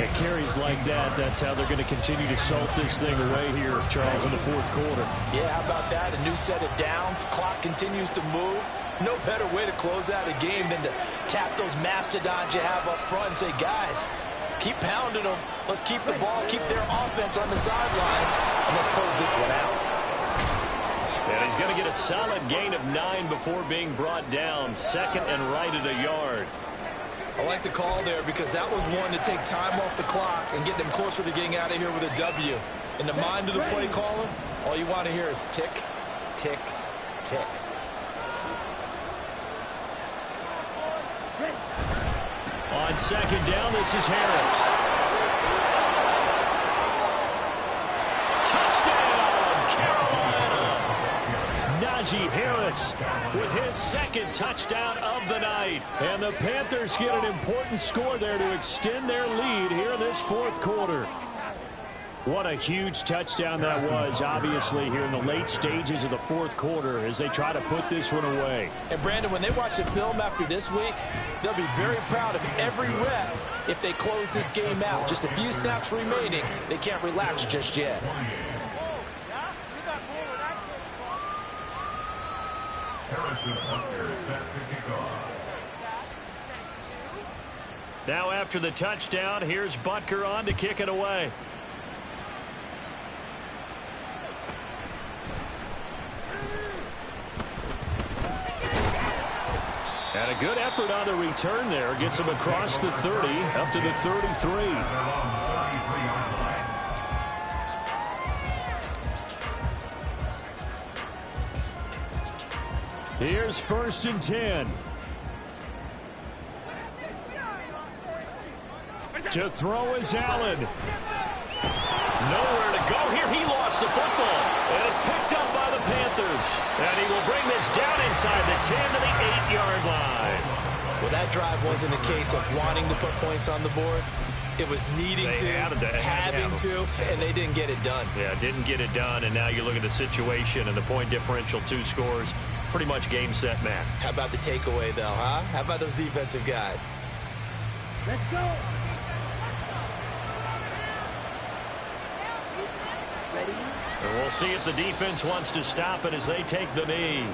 It carries like that. That's how they're going to continue to salt this thing away here, Charles, in the fourth quarter. Yeah, how about that? A new set of downs. Clock continues to move. No better way to close out a game than to tap those mastodons you have up front and say, guys, keep pounding them. Let's keep the ball, keep their offense on the sidelines, and let's close this one out. And he's going to get a solid gain of 9 before being brought down. 2nd and right at a yard. I like the call there because that was one to take time off the clock and get them closer to getting out of here with a W. In the mind of the play caller, all you want to hear is tick, tick, tick. On 2nd down, this is Harris. Touchdown, Carolina! Najee Harris with his 2nd touchdown of the night. And the Panthers get an important score there to extend their lead here in this fourth quarter. What a huge touchdown that was, obviously, here in the late stages of the fourth quarter as they try to put this one away. And, Brandon, when they watch the film after this week, they'll be very proud of every rep if they close this game out. Just a few snaps remaining. They can't relax just yet. Harrison up there set to kick off. Now after the touchdown, here's Butker on to kick it away. And a good effort on the return there. Gets him across the 30, up to the 33. Here's 1st and 10. To throw is Allen. Nowhere to go here. He lost the football. And it's picked up by the Panthers. And he will bring this down inside the 10 to the 8-yard line. Well, that drive wasn't a case of wanting to put points on the board. It was needing They to, having to, and they didn't get it done. Yeah, didn't get it done, and now you look at the situation and the point differential, 2 scores, pretty much game, set, match. How about the takeaway, though, huh? How about those defensive guys? Let's go. Ready? And we'll see if the defense wants to stop it as they take the knee.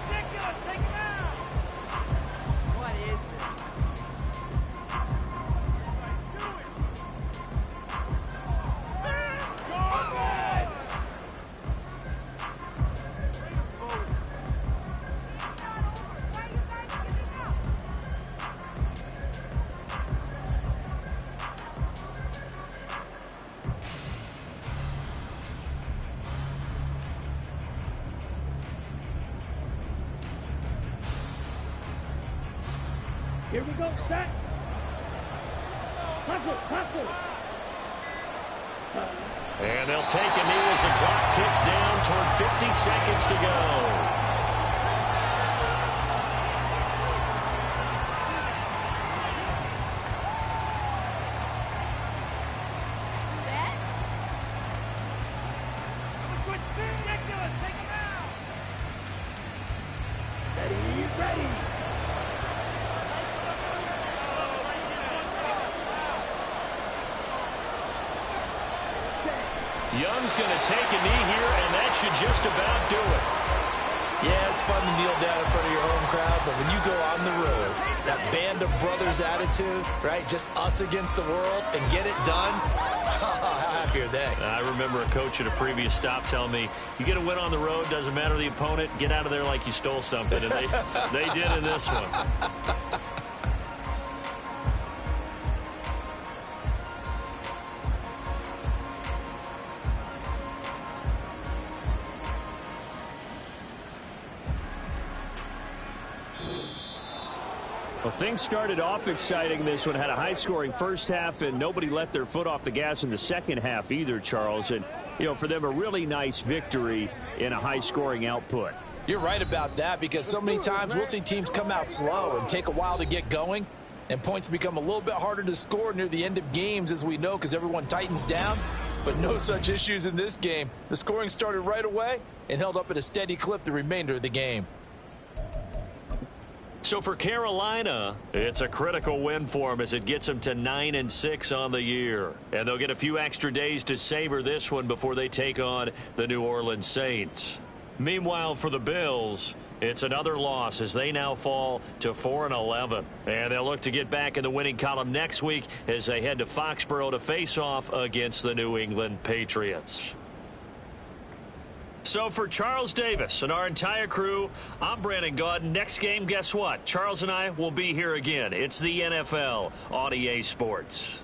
Take him out. What is Here we go, set. Hustle. And they'll take a knee as the clock ticks down toward 50 seconds to go. Ridiculous, take him out. Ready. Young's going to take a knee here, and that should just about do it. Yeah, it's fun to kneel down in front of your home crowd, but when you go on the road, that band of brothers attitude, right, just us against the world, and get it done, how happy are they? I remember a coach at a previous stop telling me, you get a win on the road, doesn't matter the opponent, get out of there like you stole something, and they did in this one. Well, things started off exciting. This one had a high-scoring first half, and nobody let their foot off the gas in the second half either, Charles. And, you know, for them, a really nice victory in a high-scoring output. You're right about that, because so many times we'll see teams come out slow and take a while to get going, and points become a little bit harder to score near the end of games, as we know, because everyone tightens down. But no such issues in this game. The scoring started right away and held up at a steady clip the remainder of the game. So for Carolina, it's a critical win for them as it gets them to 9-6 on the year. And they'll get a few extra days to savor this one before they take on the New Orleans Saints. Meanwhile, for the Bills, it's another loss as they now fall to 4-11. And they'll look to get back in the winning column next week as they head to Foxborough to face off against the New England Patriots. So for Charles Davis and our entire crew, I'm Brandon Gaudin. Next game, guess what? Charles and I will be here again. It's the NFL on EA Sports.